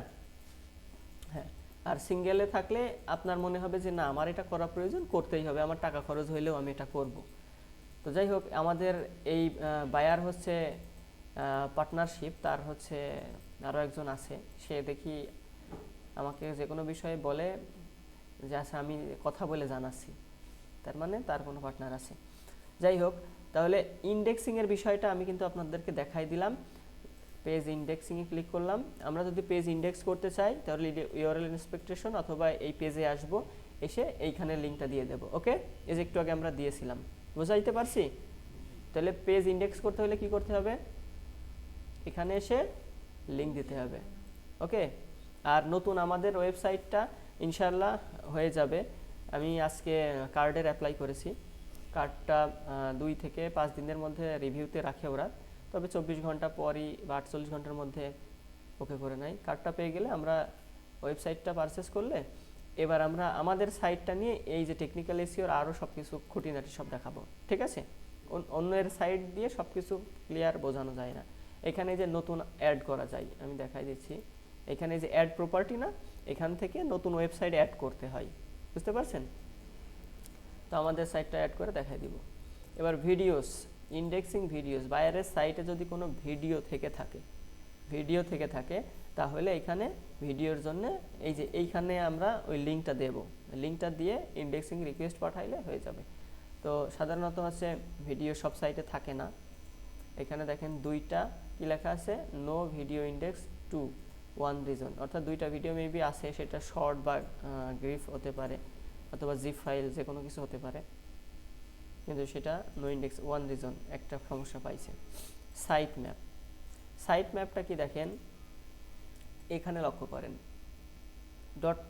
হ্যাঁ। আর সিঙ্গেলে থাকলে আপনার মনে হবে যে না আমার এটা করা প্রয়োজন, করতেই হবে, আমার টাকা খরচ হইলেও আমি এটা করব। তো যাই হোক, আমাদের এই বায়ার হচ্ছে পার্টনারশিপ, তার হচ্ছে আরও একজন আছে, সে দেখি আমাকে যে কোনো বিষয়ে বলে যে আচ্ছা আমি কথা বলে জানাচ্ছি, তার মানে তার কোনো পার্টনার আছে। যাই হোক, তাহলে ইন্ডেক্সিংয়ের বিষয়টা আমি কিন্তু আপনাদেরকে দেখাই দিলাম। পেজ ইন্ডেক্সিংয়ে ক্লিক করলাম। আমরা যদি পেজ ইন্ডেক্স করতে চাই তাহলে ইউআরএল ইন্সপেক্টেশন অথবা এই পেজে আসবো, এসে এইখানে লিঙ্কটা দিয়ে দেবো। ওকে, এই যে একটু আগে আমরা দিয়েছিলাম, বুঝাইতে পারছি? তাহলে পেজ ইন্ডেক্স করতে হলে কি করতে হবে? এখানে এসে লিঙ্ক দিতে হবে। ওকে, আর নতুন আমাদের ওয়েবসাইটটা ইনশাল্লাহ হয়ে যাবে। আমি আজকে কার্ডের অ্যাপ্লাই করেছি, কার্ডটা 2 থেকে 5 দিনের মধ্যে রিভিউতে রাখে ওরা, তবে 24 ঘন্টা পরই বা 48 ঘন্টার মধ্যে ওকে করে নেয়। কার্ডটা পেয়ে গেলে আমরা ওয়েবসাইটটা পারচেস করলে এবার আমরা আমাদের সাইটটা নিয়ে এই যে টেকনিক্যাল এসইওর আরও সব কিছু খুঁটিনাটি সব দেখাবো। ঠিক আছে, অন্যের সাইট দিয়ে সব কিছু ক্লিয়ার বোঝানো যায় না। এখানে যে নতুন অ্যাড করা যায়, আমি দেখাই দিচ্ছি। এখানে যে অ্যাড প্রপার্টি না, এখান থেকে নতুন ওয়েবসাইট অ্যাড করতে হয়, বুঝতে পারছেন? তো আমাদের সাইটটা অ্যাড করে দেখাই দিব। এবার ভিডিওস, ইন্ডেক্সিং ভিডিওস, বায়ারের সাইটে যদি কোনো ভিডিও থেকে থাকে তাহলে এখানে ভিডিওর জন্য এই যে এইখানে আমরা ওই লিঙ্কটা দেব, লিঙ্কটা দিয়ে ইন্ডেক্সিং রিকোয়েস্ট পাঠাইলে হয়ে যাবে। তো সাধারণত হচ্ছে ভিডিও সব সাইটে থাকে না। এখানে দেখেন 2টা কি লেখা আছে, no video index to 1 reason, অর্থাৎ 2টা ভিডিও মেবি আছে, সেটা শর্ট বা গ্রিফ হতে পারে অথবা জিপ ফাইল, যে কোনো কিছু হতে পারে, কিন্তু সেটা নো ইন্ডেক্স 1 রিজন, একটা সমস্যা পাইছে। সাইট ম্যাপটা কি দেখেন, এখানে লক্ষ্য করেন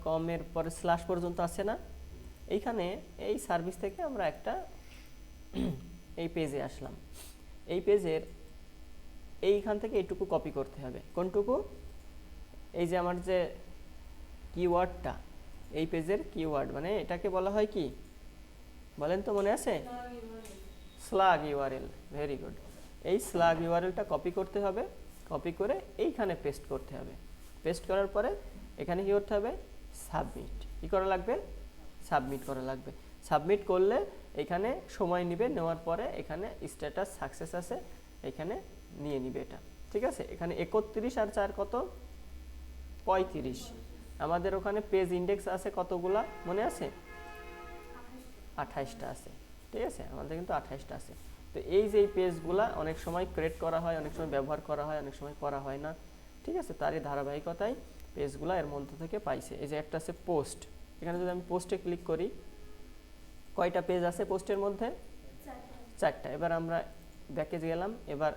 .com এর পরে স্ল্যাশ পর্যন্ত আছে না, এইখানে এই সার্ভিস থেকে আমরা একটা এই পেজে আসলাম। এই পেজের এইখান থেকে এইটুকু কপি করতে হবে। কোনটুকু? এই যে আমার যে কিওয়ার্ডটা, এই পেজের কিওয়ার্ড, মানে এটাকে বলা হয় কি বলেন তো, মনে আছে? Slug URL. Very good. এই স্লাগ ইউআরএলটা কপি করতে হবে, কপি করে এইখানে পেস্ট করতে হবে। পেস্ট করার পরে এখানে কি করতে হবে? সাবমিট। কি করা লাগবে? সাবমিট করা লাগবে। সাবমিট করলে এখানে সময় নেবে, নেওয়ার পরে এখানে স্ট্যাটাস সাকসেস আছে, এখানে নিয়ে নিবে এটা। ঠিক আছে, এখানে 31 আর 4 কত? 35। আমাদের ওখানে পেজ ইন্ডেক্স আছে কতগুলা মনে আছে? 28টা আছে। ঠিক আছে, আমাদের কিন্তু 28টা আছে। তো এই যে এই পেজগুলা অনেক সময় ক্রিয়েট করা হয়, অনেক সময় ব্যবহার করা হয়, অনেক সময় করা হয় না, ঠিক আছে। তারই ধারাবাহিকতায় পেজগুলা এর মধ্যে থেকে পাইছে। এই যে একটা আছে পোস্ট, এখানে যদি আমি পোস্টে ক্লিক করি, কয়টা পেজ আছে পোস্টের মধ্যে? 4টা। এবার আমরা ব্যাকে গেলাম, এবার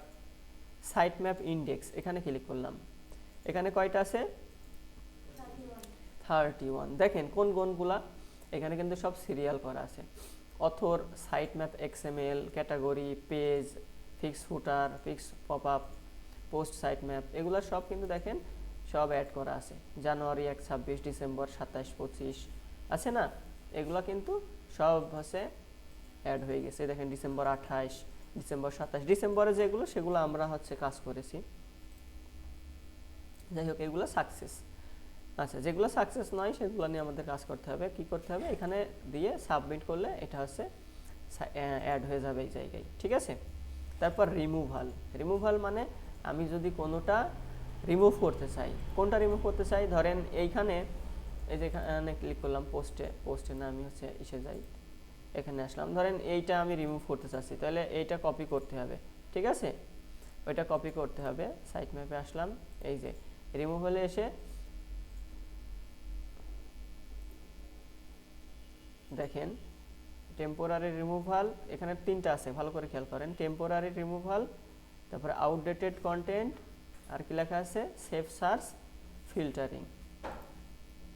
সাইট ম্যাপ ইন্ডেক্স এখানে ক্লিক করলাম, এখানে কয়টা আছে? 31। দেখেন কোন কোনগুলা, এখানে কিন্তু সব সিরিয়াল করা আছে। Author, site map XML, category, page, fix footer, fix pop up, post site map, এগুলো সব কিন্তু দেখেন সব অ্যাড করা আছে। জানুয়ারি 1, 26, ডিসেম্বর 27, 25 আছে না, এগুলো কিন্তু সব হচ্ছে অ্যাড হয়ে গেছে। দেখেন ডিসেম্বর 28, ডিসেম্বর 27, ডিসেম্বরে যেগুলো সেগুলো আমরা হচ্ছে কাজ করেছি। যাই হোক, এগুলো সাকসেস। আচ্ছা, যেগুলো সাকসেস নয় সেগুলো নিয়ে আমাদের কাজ করতে হবে। কি করতে হবে? এখানে দিয়ে সাবমিট করলে এটা হচ্ছে অ্যাড হয়ে যাবে এই জায়গায়, ঠিক আছে। তারপর রিমুভাল মানে আমি যদি কোনোটা রিমুভ করতে চাই, কোনটা রিমুভ করতে চাই, ধরেন এইখানে এই যে এখানে ক্লিক করলাম পোস্টে না, আমি হচ্ছে এসে যাই, এখানে আসলাম, ধরেন এইটা আমি রিমুভ করতে চাচ্ছি, তাহলে এইটা কপি করতে হবে, ঠিক আছে। ওইটা কপি করতে হবে, সাইট ম্যাপে আসলাম, এই যে রিমুভালে এসে দেখেন টেম্পোরারি রিমুভাল, এখানে 3টা আছে, ভালো করে খেয়াল করেন। টেম্পোরারি রিমুভাল, তারপরে আউটডেটেড কন্টেন্ট, আর কি লেখা আছে? Save search filtering.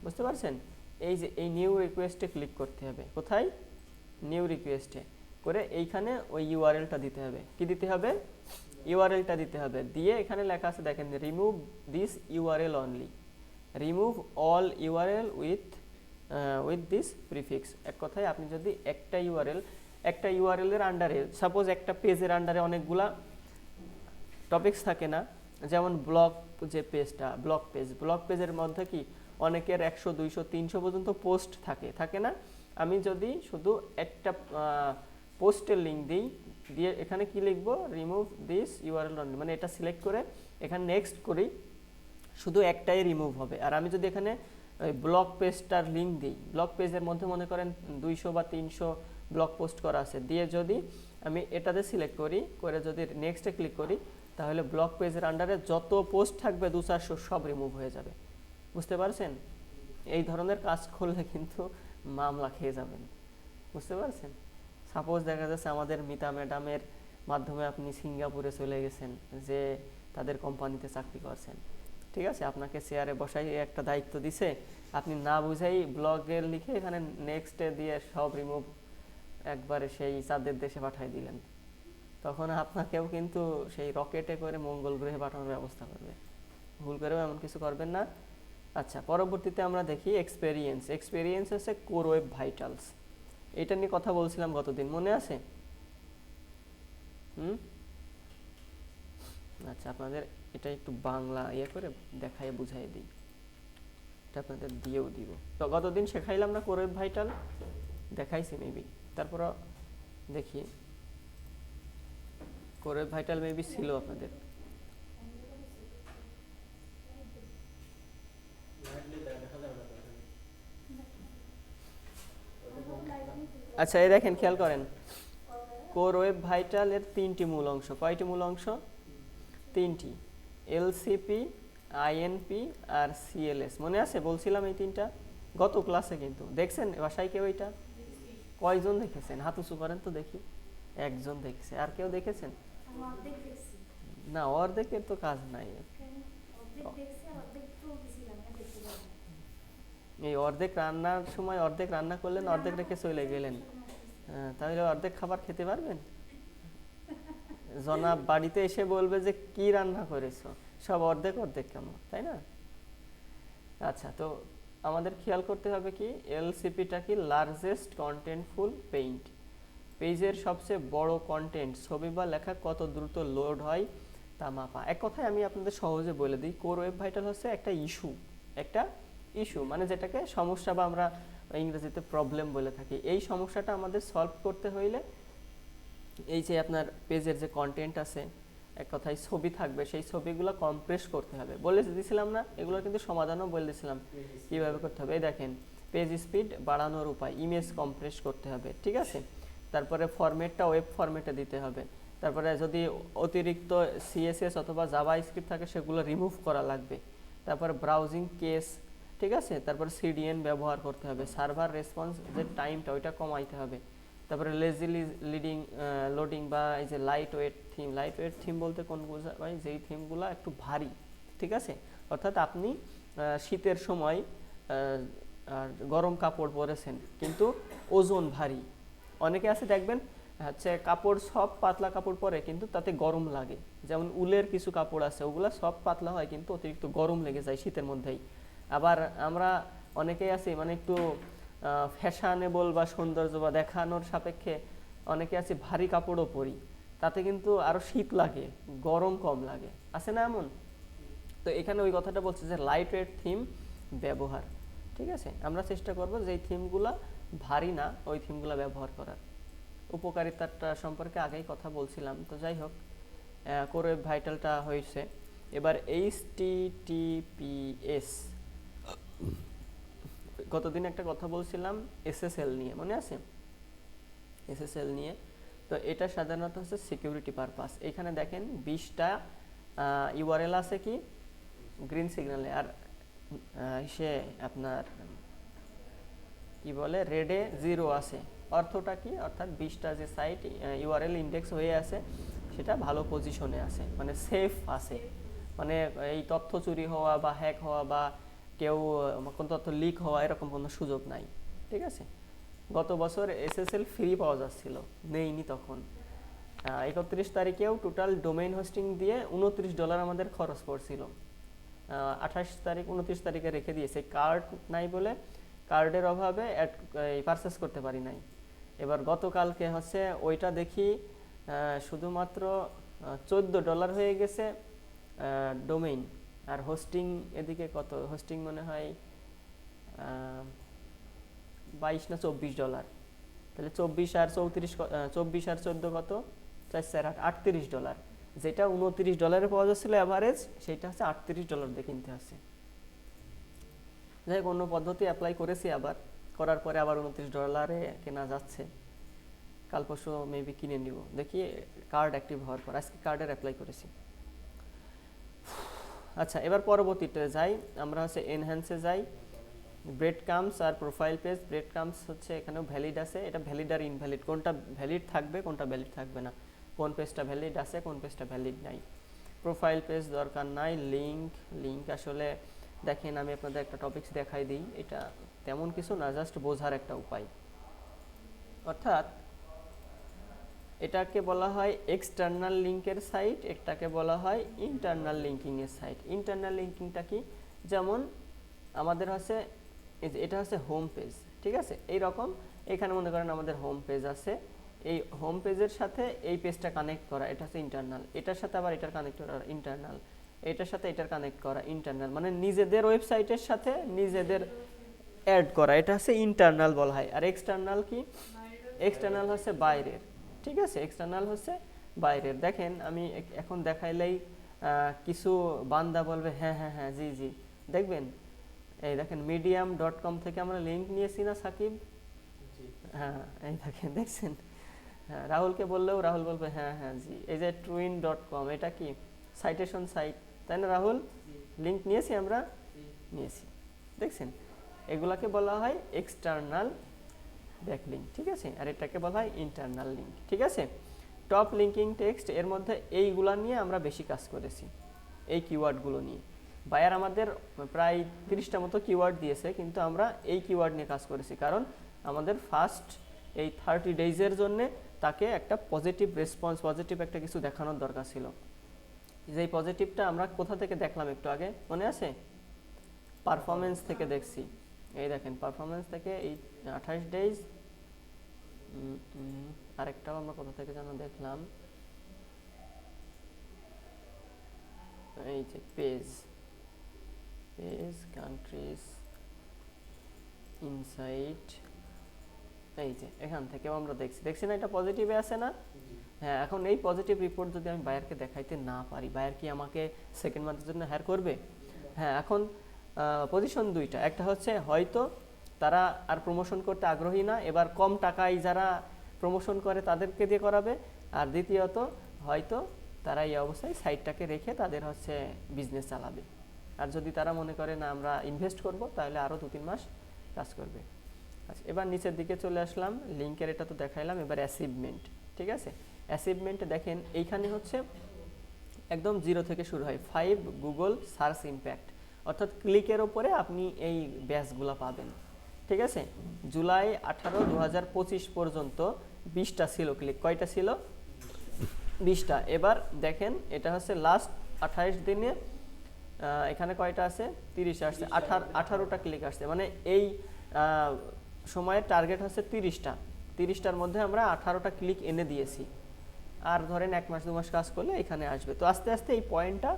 বুঝতে পারছেন? এই যে এই নিউ রিকোয়েস্টে ক্লিক করতে হবে। কোথায়? নিউ রিকোয়েস্টে করে এইখানে ওই ইউআরএলটা দিতে হবে। কি দিতে হবে? ইউআরএলটা দিতে হবে। দিয়ে এখানে লেখা আছে দেখেন, remove this URL only, remove all URL with this prefix. এক কথায় আপনি যদি একটা ইউআরএল এর আন্ডারে, সাপোজ একটা পেজের আন্ডারে অনেকগুলা টপিকস থাকে না, যেমন ব্লগ যে পেজটা, ব্লগ পেজের মধ্যে কি অনেকের 100, 200, 300 পর্যন্ত পোস্ট থাকে না। আমি যদি শুধু একটা পোস্টের লিঙ্ক দিই, দিয়ে এখানে কি লিখবো? রিমুভ দিস ইউআরএল অনলি, মানে এটা সিলেক্ট করে এখানে নেক্সট করি, শুধু একটাই রিমুভ হবে। আর আমি যদি এখানে ওই ব্লগ পেজটার লিঙ্ক দিই, ব্লগ পেজের মধ্যে মনে করেন 200 বা 300 ব্লগ পোস্ট করা আছে, দিয়ে যদি আমি এটাতে সিলেক্ট করি, করে যদি নেক্সটে ক্লিক করি, তাহলে ব্লগ পেজের আন্ডারে যত পোস্ট থাকবে 200-400 সব রিমুভ হয়ে যাবে। বুঝতে পারছেন? এই ধরনের কাজ করলে কিন্তু মামলা খেয়ে যাবেন। বুঝতে পারছেন? সাপোজ দেখা যাচ্ছে আমাদের মিতা ম্যাডামের মাধ্যমে আপনি সিঙ্গাপুরে চলে গেছেন, যে তাদের কোম্পানিতে চাকরি করছেন, ঠিক আছে, আপনাকে চেয়ারে বসাই একটা দায়িত্ব দিছে, আপনি না বুঝাই ব্লগের লিখে এখানে নেক্সটে দিয়ে সব রিমুভ একবারে সেই চাঁদের দেশে পাঠিয়ে দিলেন, তখন আপনাকেও কিন্তু সেই রকেটে করে মঙ্গল গ্রহে পাঠানোর ব্যবস্থা করবে। ভুল করেও এমন কিছু করবেন না। আচ্ছা, পরবর্তীতে আমরা দেখি এক্সপেরিয়েন্স হচ্ছে কোর ওয়েব ভাইটালস। এটা নিয়ে কথা বলছিলাম গতদিন, মনে আছে? আচ্ছা, আপনাদের এটা একটু বাংলা করে দেখাই বুঝাই দিই, এটা আপনাদের দিয়েও দিব। তো গতদিন শেখাইলাম না কোর ওয়েব ভাইটাল, দেখাইছি মেবি, তারপর দেখি কোর ওয়েব ভাইটাল মেবি ছিল আপনাদের। আচ্ছা, এই দেখেন খেয়াল করেন, কোর ওয়েব ভাইটাল এর 3টি মূল অংশ। কয়টি মূল অংশ? 3টি, এলসিপি, আইএনপি আর সিএলএস। মনে আছে? বলছিলাম এই 3টা গত ক্লাসে, কিন্তু দেখছেন বাসায় কেউ? এটা কয়জন দেখেছেন? হাত উঁচু করেন তো দেখি। একজন দেখছে, আর কেউ দেখেছেন? না, অর্ধেকের তো কাজ নাই। এই অর্ধেক রান্নার সময় অর্ধেক রান্না করলেন, অর্ধেক রেখে চলে গেলেন, তাহলে অর্ধেক খাবার খেতে পারবেন? জনাব বাড়িতে এসে বলবে যে কি রান্না করেছো, সব অর্ধেক কেমন, তাই না? আচ্ছা, তো আমাদের খেয়াল করতে হবে কি, এলসিপিটা কি? Largest contentful paint. পেজের সবচেয়ে বড় কন্টেন্ট, ছবি বা লেখা কত দ্রুত লোড হয় তা মাপা। এক কথায় আমি আপনাদের সহজে বলে দিই, কোর ওয়েব ভাইটাল হচ্ছে একটা ইস্যু, মানে যেটাকে সমস্যা বা আমরা ইংরেজিতে প্রবলেম বলে থাকি। এই সমস্যাটা আমাদের সলভ করতে হইলে এই যে আপনার পেজের যে কন্টেন্ট আছে, এক কথায় ছবি থাকবে, সেই ছবিগুলো কম্প্রেস করতে হবে। বলে দিয়েছিলাম না? এগুলো কিন্তু সমাধানও বলে দিয়েছিলাম কীভাবে করতে হবে। এই দেখেন, পেজ স্পিড বাড়ানোর উপায়, ইমেজ কম্প্রেস করতে হবে, ঠিক আছে। তারপরে ফরম্যাটটা ওয়েব ফরম্যাটে দিতে হবে, তারপরে যদি অতিরিক্ত সিএসএস অথবা জাভা স্ক্রিপ্ট থাকে সেগুলো রিমুভ করা লাগবে, তারপরে ব্রাউজিং কেস, ঠিক আছে, তারপরে সিডিএন ব্যবহার করতে হবে, সার্ভার রেসপন্স যে টাইমটা ওইটা কমাইতে হবে, তারপরে লেজি লিডিং লোডিং বা এই যে লাইট ওয়েট থিম বলতে কোনগুলো ভাই, যেই থিমগুলো একটু ভারী, ঠিক আছে, অর্থাৎ আপনি শীতের সময় আর গরম কাপড় পরেছেন কিন্তু ওজন ভারী, অনেকে আছে দেখবেন হচ্ছে কাপড় সব পাতলা কাপড় পরে কিন্তু তাতে গরম লাগে, যেমন উলের কিছু কাপড় আছে ওগুলা সব পাতলা হয় কিন্তু অতিরিক্ত গরম লেগে যায় শীতের মধ্যেই। আবার আমরা অনেকেই আছি মানে একটু ফ্যাশনেবল বা সৌন্দর্য বা দেখানোর সাপেক্ষে অনেকে আছে ভারী কাপড়ও পরি, তাতে কিন্তু আরো শীত লাগে, গরম কম লাগে, আছে না এমন? তো এখানে ওই কথাটা বলছে যে লাইট ওয়েট থিম ব্যবহার, ঠিক আছে, আমরা চেষ্টা করব যে এই থিমগুলা ভারী না ওই থিমগুলা ব্যবহার করার। উপকারিতাটা সম্পর্কে আগেই কথা বলছিলাম, তো যাই হোক করে ভাইটালটা হয়েছে। এবার HTTPS, গতদিন একটা কথা বলছিলাম SSL নিয়ে, মনে আছে? SSL নিয়ে, তো এটা সাধারণত হচ্ছে সিকিউরিটি পারপাস। এখানে দেখেন 20টা ইউআরএল আছে কি গ্রিন সিগন্যালে, আর সে আপনার কি বলে রেডে 0 আছে, অর্থটা কি? অর্থাৎ 20টা যে সাইট ইউআরএল ইন্ডেক্স হয়ে আছে সেটা ভালো পজিশনে আছে, মানে সেফ আছে, মানে এই তথ্য চুরি হওয়া বা হ্যাক হওয়া বা কেউ কোন তথ্য লিক হওয়া এরকম কোনো সুযোগ নাই, ঠিক আছে। গত বছর SSL ফ্রি পাওয়া যাচ্ছিল, নেইনি তখন। 31 তারিখেও টোটাল ডোমেইন হোস্টিং দিয়ে $29 আমাদের খরচ পড়ছিল। 29 তারিখে রেখে দিয়েছে, কার্ড নাই বলে, কার্ডের অভাবে পারচেস করতে পারি নাই। এবার গতকালকে হচ্ছে ওইটা দেখি শুধুমাত্র $14 হয়ে গেছে ডোমেইন, আর হোস্টিং এদিকে কত, হোস্টিং মনে হয় 22 না $24, তাহলে 24 আর 14 কত, 4 4 8 $38, যেটা $29 পাওয়া যাচ্ছিল অ্যাভারেজ, সেটা হচ্ছে $38 দিয়ে কিনতে হচ্ছে। যাই হোক, অন্য পদ্ধতি অ্যাপ্লাই করেছি, আবার করার পরে আবার $29 কেনা যাচ্ছে, কাল পরশু মেবি কিনে নিব, দেখি কার্ড অ্যাক্টিভ হওয়ার পর। আজকে কার্ডের অ্যাপ্লাই করেছি। আচ্ছা, এবার পরবর্তীতে যাই, আমরা হচ্ছে এনহ্যান্সে যাই, ব্রেড কামস আর প্রোফাইল পেজ। ব্রেড কামস হচ্ছে এখানেও ভ্যালিড আছে, এটা ভ্যালিড আর ইনভ্যালিড, কোনটা ভ্যালিড থাকবে কোনটা ভ্যালিড থাকবে না, কোন পেজটা ভ্যালিড আছে কোন পেজটা ভ্যালিড নাই। প্রোফাইল পেজ দরকার নাই। লিঙ্ক আসলে দেখেন, আমি আপনাদের একটা টপিকস দেখাই দিই, এটা তেমন কিছু না, জাস্ট বোঝার একটা উপায়। অর্থাৎ এটাকে বলা হয় এক্সটার্নাল লিঙ্কের সাইট, এটাকে বলা হয় ইন্টারনাল লিঙ্কিংয়ের সাইট। ইন্টারনাল লিঙ্কিংটা কি? যেমন আমাদের হচ্ছে এটা হচ্ছে হোম পেজ, ঠিক আছে, এই রকম এখানে মনে করেন আমাদের হোম পেজ আছে, এই হোম পেজের সাথে এই পেজটা কানেক্ট করা, এটা হচ্ছে ইন্টারনাল, এটার সাথে আবার এটার কানেক্ট করা ইন্টারনাল, এটার সাথে এটার কানেক্ট করা ইন্টারনাল, মানে নিজেদের ওয়েবসাইটের সাথে নিজেদের অ্যাড করা, এটা হচ্ছে ইন্টারনাল বলা হয়। আর এক্সটার্নাল কি? এক্সটার্নাল হচ্ছে বাইরের, ঠিক আছে, এক্সটার্নাল হচ্ছে বাইরের। দেখেন আমি এখন দেখাইলেই কিছু বান্দা বলবে হ্যাঁ হ্যাঁ হ্যাঁ জি জি, দেখবেন এই দেখেন medium.com থেকে আমরা লিঙ্ক নিয়েছি না সাকিব? হ্যাঁ এই দেখেন, দেখছেন, হ্যাঁ রাহুলকে বললেও রাহুল বলবে হ্যাঁ হ্যাঁ জি। এই যে twin.com, এটা কি সাইটেশন সাইট, তাই না রাহুল? লিঙ্ক নিয়েছি আমরা, নিয়েছি, দেখছেন, এগুলাকে বলা হয় এক্সটার্নাল ব্যাকলিঙ্ক, ঠিক আছে, আর এটাকে বলা হয় ইন্টারনাল লিঙ্ক, ঠিক আছে। টপ লিঙ্কিং টেক্সট, এর মধ্যে এইগুলা নিয়ে আমরা বেশি কাজ করেছি, এই কিওয়ার্ডগুলো নিয়ে। বায়ার আমাদের প্রায় 30টা মতো কিওয়ার্ড দিয়েছে, কিন্তু আমরা এই কিওয়ার্ড নিয়ে কাজ করেছি, কারণ আমাদের ফার্স্ট এই 30 ডেজের জন্য তাকে একটা পজিটিভ রেসপন্স, পজিটিভ একটা কিছু দেখানোর দরকার ছিল। যে পজিটিভটা আমরা কোথা থেকে দেখলাম একটু আগে, মনে আছে? পারফরমেন্স থেকে দেখছি। এই দেখেন পারফরমেন্স থেকে এই 28 ডেজ, আরেকটাও আমরা কোথা থেকে যেন দেখলাম, এই যে পেজ কান্ট্রিজ ইনসাইট, এই যে এখান থেকেও আমরা দেখছি না, এটা পজিটিভে আছে না? হ্যাঁ, এখন এই পজিটিভ রিপোর্ট যদি আমি বায়ারকে দেখাইতে না পারি, বায়ার কি আমাকে সেকেন্ড মান্থের জন্য হায়ার করবে? হ্যাঁ, এখন পজিশন দুইটা, একটা হচ্ছে হয়তো তারা আর প্রমোশন করতে আগ্রহী না, এবার কম টাকায় যারা প্রমোশন করে তাদেরকে দিয়ে করাবে, আর দ্বিতীয়ত হয়তো তারা এই অবস্থায় সাইটটাকে রেখে তাদের হচ্ছে বিজনেস চালাবে। আর যদি তারা মনে করে না আমরা ইনভেস্ট করব, তাহলে আরও 2-3 মাস কাজ করবে। আচ্ছা, এবার নিচের দিকে চলে আসলাম, লিঙ্কের এটা তো দেখাইলাম, এবার অ্যাচিভমেন্ট। ঠিক আছে, অ্যাচিভমেন্টে দেখেন এইখানে হচ্ছে একদম 0 থেকে শুরু হয়, 5 গুগল সার্চ ইম্প্যাক্ট, অর্থাৎ ক্লিকের ওপরে আপনি এই ব্যাচগুলো পাবেন। ঠিক আছে, জুলাই 18, 2025 পর্যন্ত 20টা ছিল ক্লিক। কয়টা ছিল? 20টা। এবার দেখেন এটা হচ্ছে লাস্ট 28 দিনে এখানে কয়টা আছে? 30 আসছে, 18টা ক্লিক আসছে। মানে এই সময়ের টার্গেট হচ্ছে 30টা, 30টার মধ্যে আমরা 18টা ক্লিক এনে দিয়েছি। আর ধরেন 1 মাস 2 মাস কাজ করলে এখানে আসবে, তো আস্তে আস্তে এই পয়েন্টটা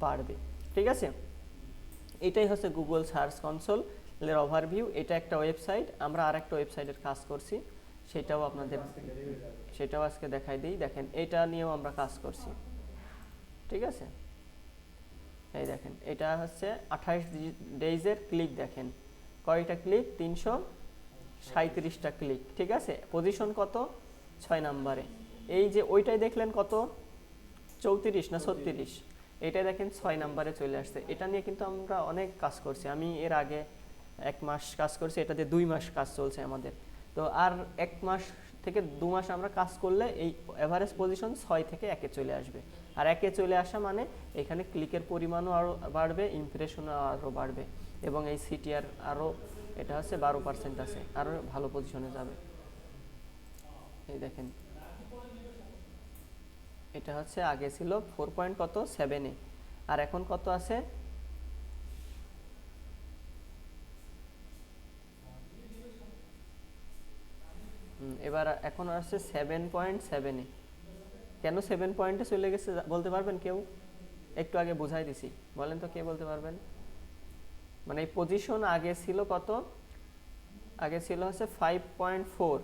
বাড়বে। ঠিক আছে, এটাই হচ্ছে গুগল সার্চ কনসোল এর ওভারভিউ। এটা একটা ওয়েবসাইট, আমরা আর একটা ওয়েবসাইটের কাজ করছি, সেটাও আজকে দেখাই দিই। দেখেন এটা নিয়েও আমরা কাজ করছি। ঠিক আছে, এই দেখেন এটা হচ্ছে 28 ডেইজের ক্লিক। দেখেন কয়টা ক্লিক? 337টা ক্লিক। ঠিক আছে, পজিশন কত? 6 নম্বরে। এই যে ওইটাই দেখলেন কত? 34 না 36, এটা দেখেন 6 নম্বরে চলে আসছে। এটা নিয়ে কিন্তু আমরা অনেক কাজ করছি। আমি এর আগে 1 মাস কাজ করছি, এটাতে 2 মাস কাজ চলছে আমাদের। তো আর 1 মাস থেকে 2 মাস আমরা কাজ করলে এই এভারেজ পজিশন 6 থেকে 1-এ চলে আসবে। আর 1-এ চলে আসা মানে এখানে ক্লিকের পরিমাণও আরও বাড়বে, ইমপ্রেশনও আরও বাড়বে, এবং এই সিটিআর আরও এটা হচ্ছে 12% আছে, আরও ভালো পজিশনে যাবে। এই দেখেন এটা হচ্ছে আগে ছিল 4.7-এ, আর এখন কত আছে? এবার এখন আসছে 7.7-এ। কেন 7 পয়েন্টে চলে গেছে বলতে পারবেন কেউ? একটু আগে বুঝাই দিছি, বলেন তো কে বলতে পারবেন? মানে এই পজিশন আগে ছিল কত? আগে ছিল হচ্ছে 5.4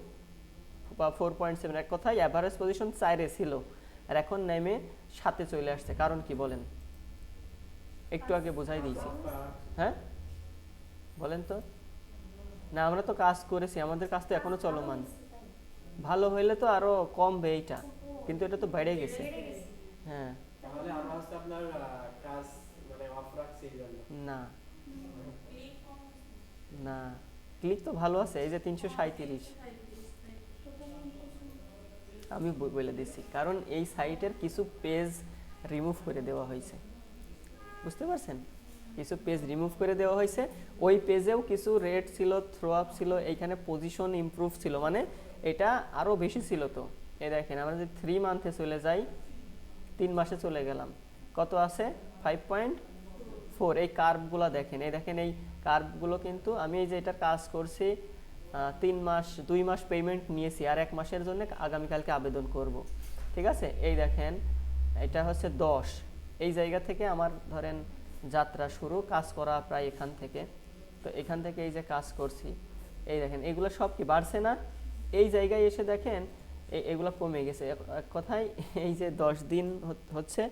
বা 4.7, এক কথায় অ্যাভারেজ পজিশন 4-এ ছিল, আর এখন নেমে 7-এ চলে আসছে। কারণ কি বলেন? একটু আগে বুঝাই দিয়েছি। হ্যাঁ বলেন তো। না, আমরা তো কাজ করেছি, আমাদের কাজ তো এখনো চলমান। ভালো হইলে তো আরো কমবে এইটা, কিন্তু এটা তো বেড়ে গেছে। হ্যাঁ, তাহলে আমরা হচ্ছে আপনার কাজ মানে অফ রাখছি এই জন্য। না না, ক্লিক তো ভালো আছে, এই যে 337। আমি বলে দিচ্ছি, কারণ এই সাইটের কিছু পেজ রিমুভ করে দেওয়া হয়েছে, বুঝতে পারছেন? কিছু পেজ রিমুভ করে দেওয়া হয়েছে, ওই পেজেও কিছু রেট ছিল, থ্রো আপ ছিল, এইখানে পজিশন ইমপ্রুভ ছিল, মানে এটা আরও বেশি ছিল। তো এই দেখেন আমরা যদি 3 মান্থে চলে যাই, 3 মাসে চলে গেলাম, কত আছে? 5.4। এই কার্ভগুলো দেখেন, এই দেখেন এই কার্ভগুলো কিন্তু আমি এই যে এটা কাজ করছি 3 মাস 2 মাস পেমেন্ট নিয়েছি, আর 1 মাসের জন্য আগামীকালকে আবেদন করব। ঠিক আছে, এই দেখেন এটা হচ্ছে 10, এই জায়গা থেকে আমার ধরেন যাত্রা শুরু, কাজ করা প্রায় এখান থেকে। তো এখান থেকে এই যে কাজ করছি, এই দেখেন এগুলো সব কি বাড়ছে না? এই জায়গায় এসে দেখেন এগুলো কমে গেছে। এক কথায় এই যে 10 দিন হচ্ছে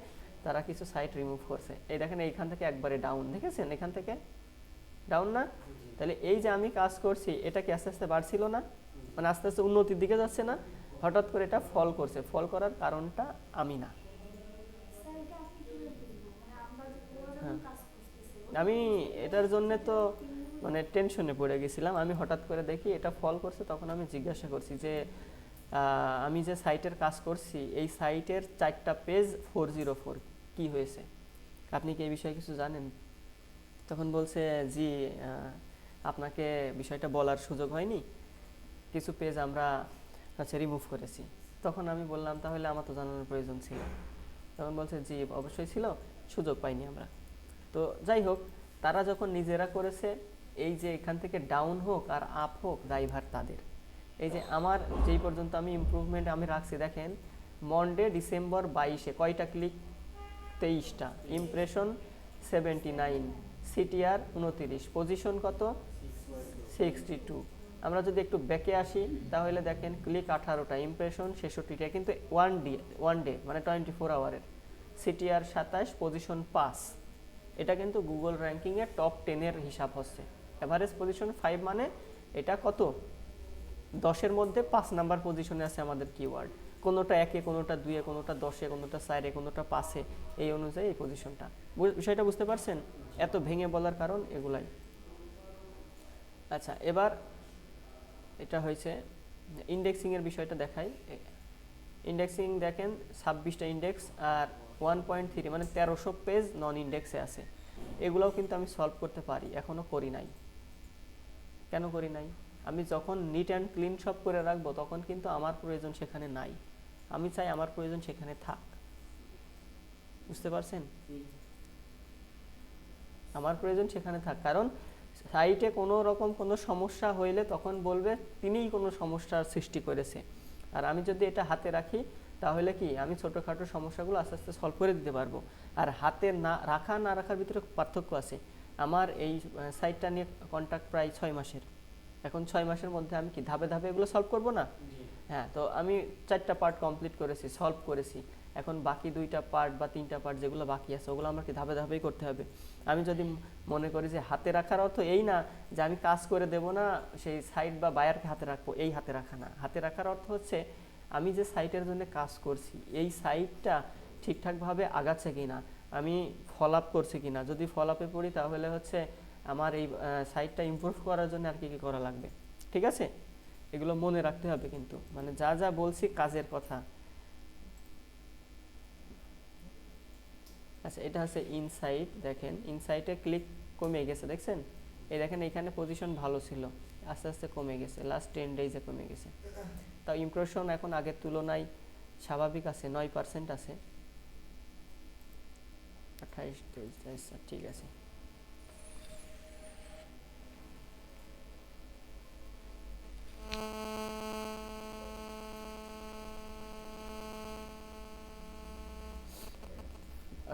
তারা কিছু সাইট রিমুভ করছে। এই দেখেন এইখান থেকে একবারে ডাউন, দেখেছেন? এখান থেকে ডাউন না? তাহলে এই যে আমি কাজ করছি এটা কি আস্তে আস্তে বাড়ছিল না? মানে আস্তে আস্তে উন্নতির দিকে যাচ্ছে না? হঠাৎ করে এটা ফল করছে। ফল করার কারণটা আমি না। হ্যাঁ, আমি এটার জন্য তো মানে টেনশনে পড়ে গেছিলাম। আমি হঠাৎ করে দেখি এটা ফল করছে, তখন আমি জিজ্ঞাসা করছি যে আমি যে সাইটের কাজ করছি এই সাইটের 4টা পেজ 404, কি হয়েছে? আপনি কি এই বিষয়ে কিছু জানেন? তখন বলছে জি, আপনাকে বিষয়টা বলার সুযোগ হয়নি, কিছু পেজ আমরা হচ্ছে রিমুভ করেছি। তখন আমি বললাম তাহলে আমার তো জানানোর প্রয়োজন ছিল। তখন বলছে জি অবশ্যই ছিল, সুযোগ পাইনি আমরা। তো যাই হোক, তারা যখন নিজেরা করেছে, এই যে এখান থেকে ডাউন হোক আর আপ হোক দায়ভার তাদের। এই যে আমার যেই পর্যন্ত আমি ইমপ্রুভমেন্ট আমি রাখছি, দেখেন মন্ডে ডিসেম্বর 22-এ কয়টা ক্লিক? 23টা, ইমপ্রেশন 79, সিটিআর 29, পজিশন কত? 62। আমরা যদি একটু ব্যাকে আসি তাহলে দেখেন ক্লিক 18টা, ইমপ্রেশন 66টা, কিন্তু ওয়ান ডে মানে 24 আওয়ারের। CTR 27, position 5। এটা কিন্তু গুগল র্যাঙ্কিংয়ের টপ 10-এর হিসাব হচ্ছে। এভারেজ পজিশন 5 মানে এটা কত? 10-এর মধ্যে 5 নাম্বার পজিশনে আছে আমাদের কিওয়ার্ড, কোনোটা 1-এ, কোনোটা 2-এ, কোনোটা 10-এ, কোনোটা 4-এ, কোনোটা 5-এ, এই অনুযায়ী এই পজিশনটা। বিষয়টা বুঝতে পারছেন? এত ভেঙে বলার কারণ এগুলাই। আচ্ছা, এবার এটা হয়েছে ইন্ডেক্সিংয়ের বিষয়টা দেখাই। ইন্ডেক্সিং দেখেন 26টা ইন্ডেক্স আর 1.3 মানে 1300 পেজ নন ইন্ডেক্সে আছে। এগুলোও কিন্তু আমি সলভ করতে পারি, এখনও করি নাই। কেন করি নাই? আমি যখন নিট অ্যান্ড ক্লিন সব করে রাখবো তখন কিন্তু আমার প্রয়োজন সেখানে নাই, আমি চাই আমার প্রয়োজন সেখানে থাক। বুঝতে পারছেন? আমার প্রয়োজন সেখানে থাক, কারণ সাইটে কোনো রকম কোনো সমস্যা হইলে তখন বলবে তিনিই কোনো সমস্যার সৃষ্টি করেছে। আর আমি যদি এটা হাতে রাখি তাহলে কি আমি ছোটোখাটো সমস্যাগুলো আস্তে আস্তে সলভ করে দিতে পারবো। আর হাতে না রাখা না রাখার ভিতরে পার্থক্য আছে। আমার এই সাইটটা নিয়ে কন্ট্রাক্ট প্রায় 6 মাসের। এখন 6 মাসের মধ্যে আমি কি ধাপে ধাপে এগুলো সলভ করব না? হ্যাঁ, তো আমি 4টা পার্ট কমপ্লিট করেছি, সলভ করেছি। এখন বাকি 2টা পার্ট বা 3টা পার্ট যেগুলো বাকি আছে ওগুলো আমার কি ধাপে ধাপেই করতে হবে। আমি যদি মনে করি যে হাতে রাখার অর্থ এই না যে আমি কাজ করে দেব না, সেই সাইট বা বায়ারকে হাতে রাখবো, এই হাতে রাখা না। হাতে রাখার অর্থ হচ্ছে আমি যে সাইটের জন্য কাজ করছি এই সাইটটা ঠিকঠাকভাবে আগাচ্ছে কিনা, আমি ফলো আপ করছি কিনা। যদি ফলো আপে পড়ি তাহলে হচ্ছে আমার এই সাইটটা ইমপ্রুভ করার জন্য আর কি কি করা লাগবে। ঠিক আছে? এগুলো মনে রাখতে হবে কিন্তু, মানে যা যা বলছি কাজের কথা। আচ্ছা, এটা হচ্ছে ইনসাইট। দেখেন ইনসাইটে ক্লিক কমে গেছে, দেখছেন? এই দেখেন এখানে পজিশন ভালো ছিল, আস্তে আস্তে কমে গেছে, লাস্ট 10 ডেজে কমে গেছে। তাও ইমপ্রেশন এখন আগের তুলনায় স্বাভাবিক আছে, 9% আছে। 28 ডেজ, আচ্ছা ঠিক আছে।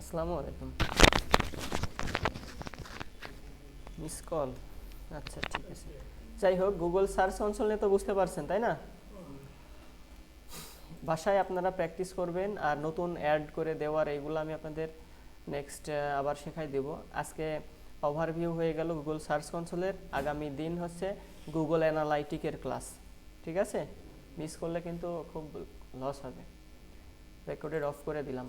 আসসালামু আলাইকুম। মিস কল, আচ্ছা ঠিক আছে। যাই হোক, গুগল সার্চ কনসোল নিয়ে তো বুঝতে পারছেন তাই না? ভাষায় আপনারা প্র্যাকটিস করবেন, আর নতুন অ্যাড করে দেওয়ার এইগুলো আমি আপনাদের নেক্সট আবার শেখাই দেব। আজকে ওভারভিউ হয়ে গেল গুগল সার্চ কনসোলের। আগামী দিন হচ্ছে গুগল অ্যানালাইটিকের ক্লাস। ঠিক আছে? মিস করলে কিন্তু খুব লস হবে। রেকর্ডেড অফ করে দিলাম।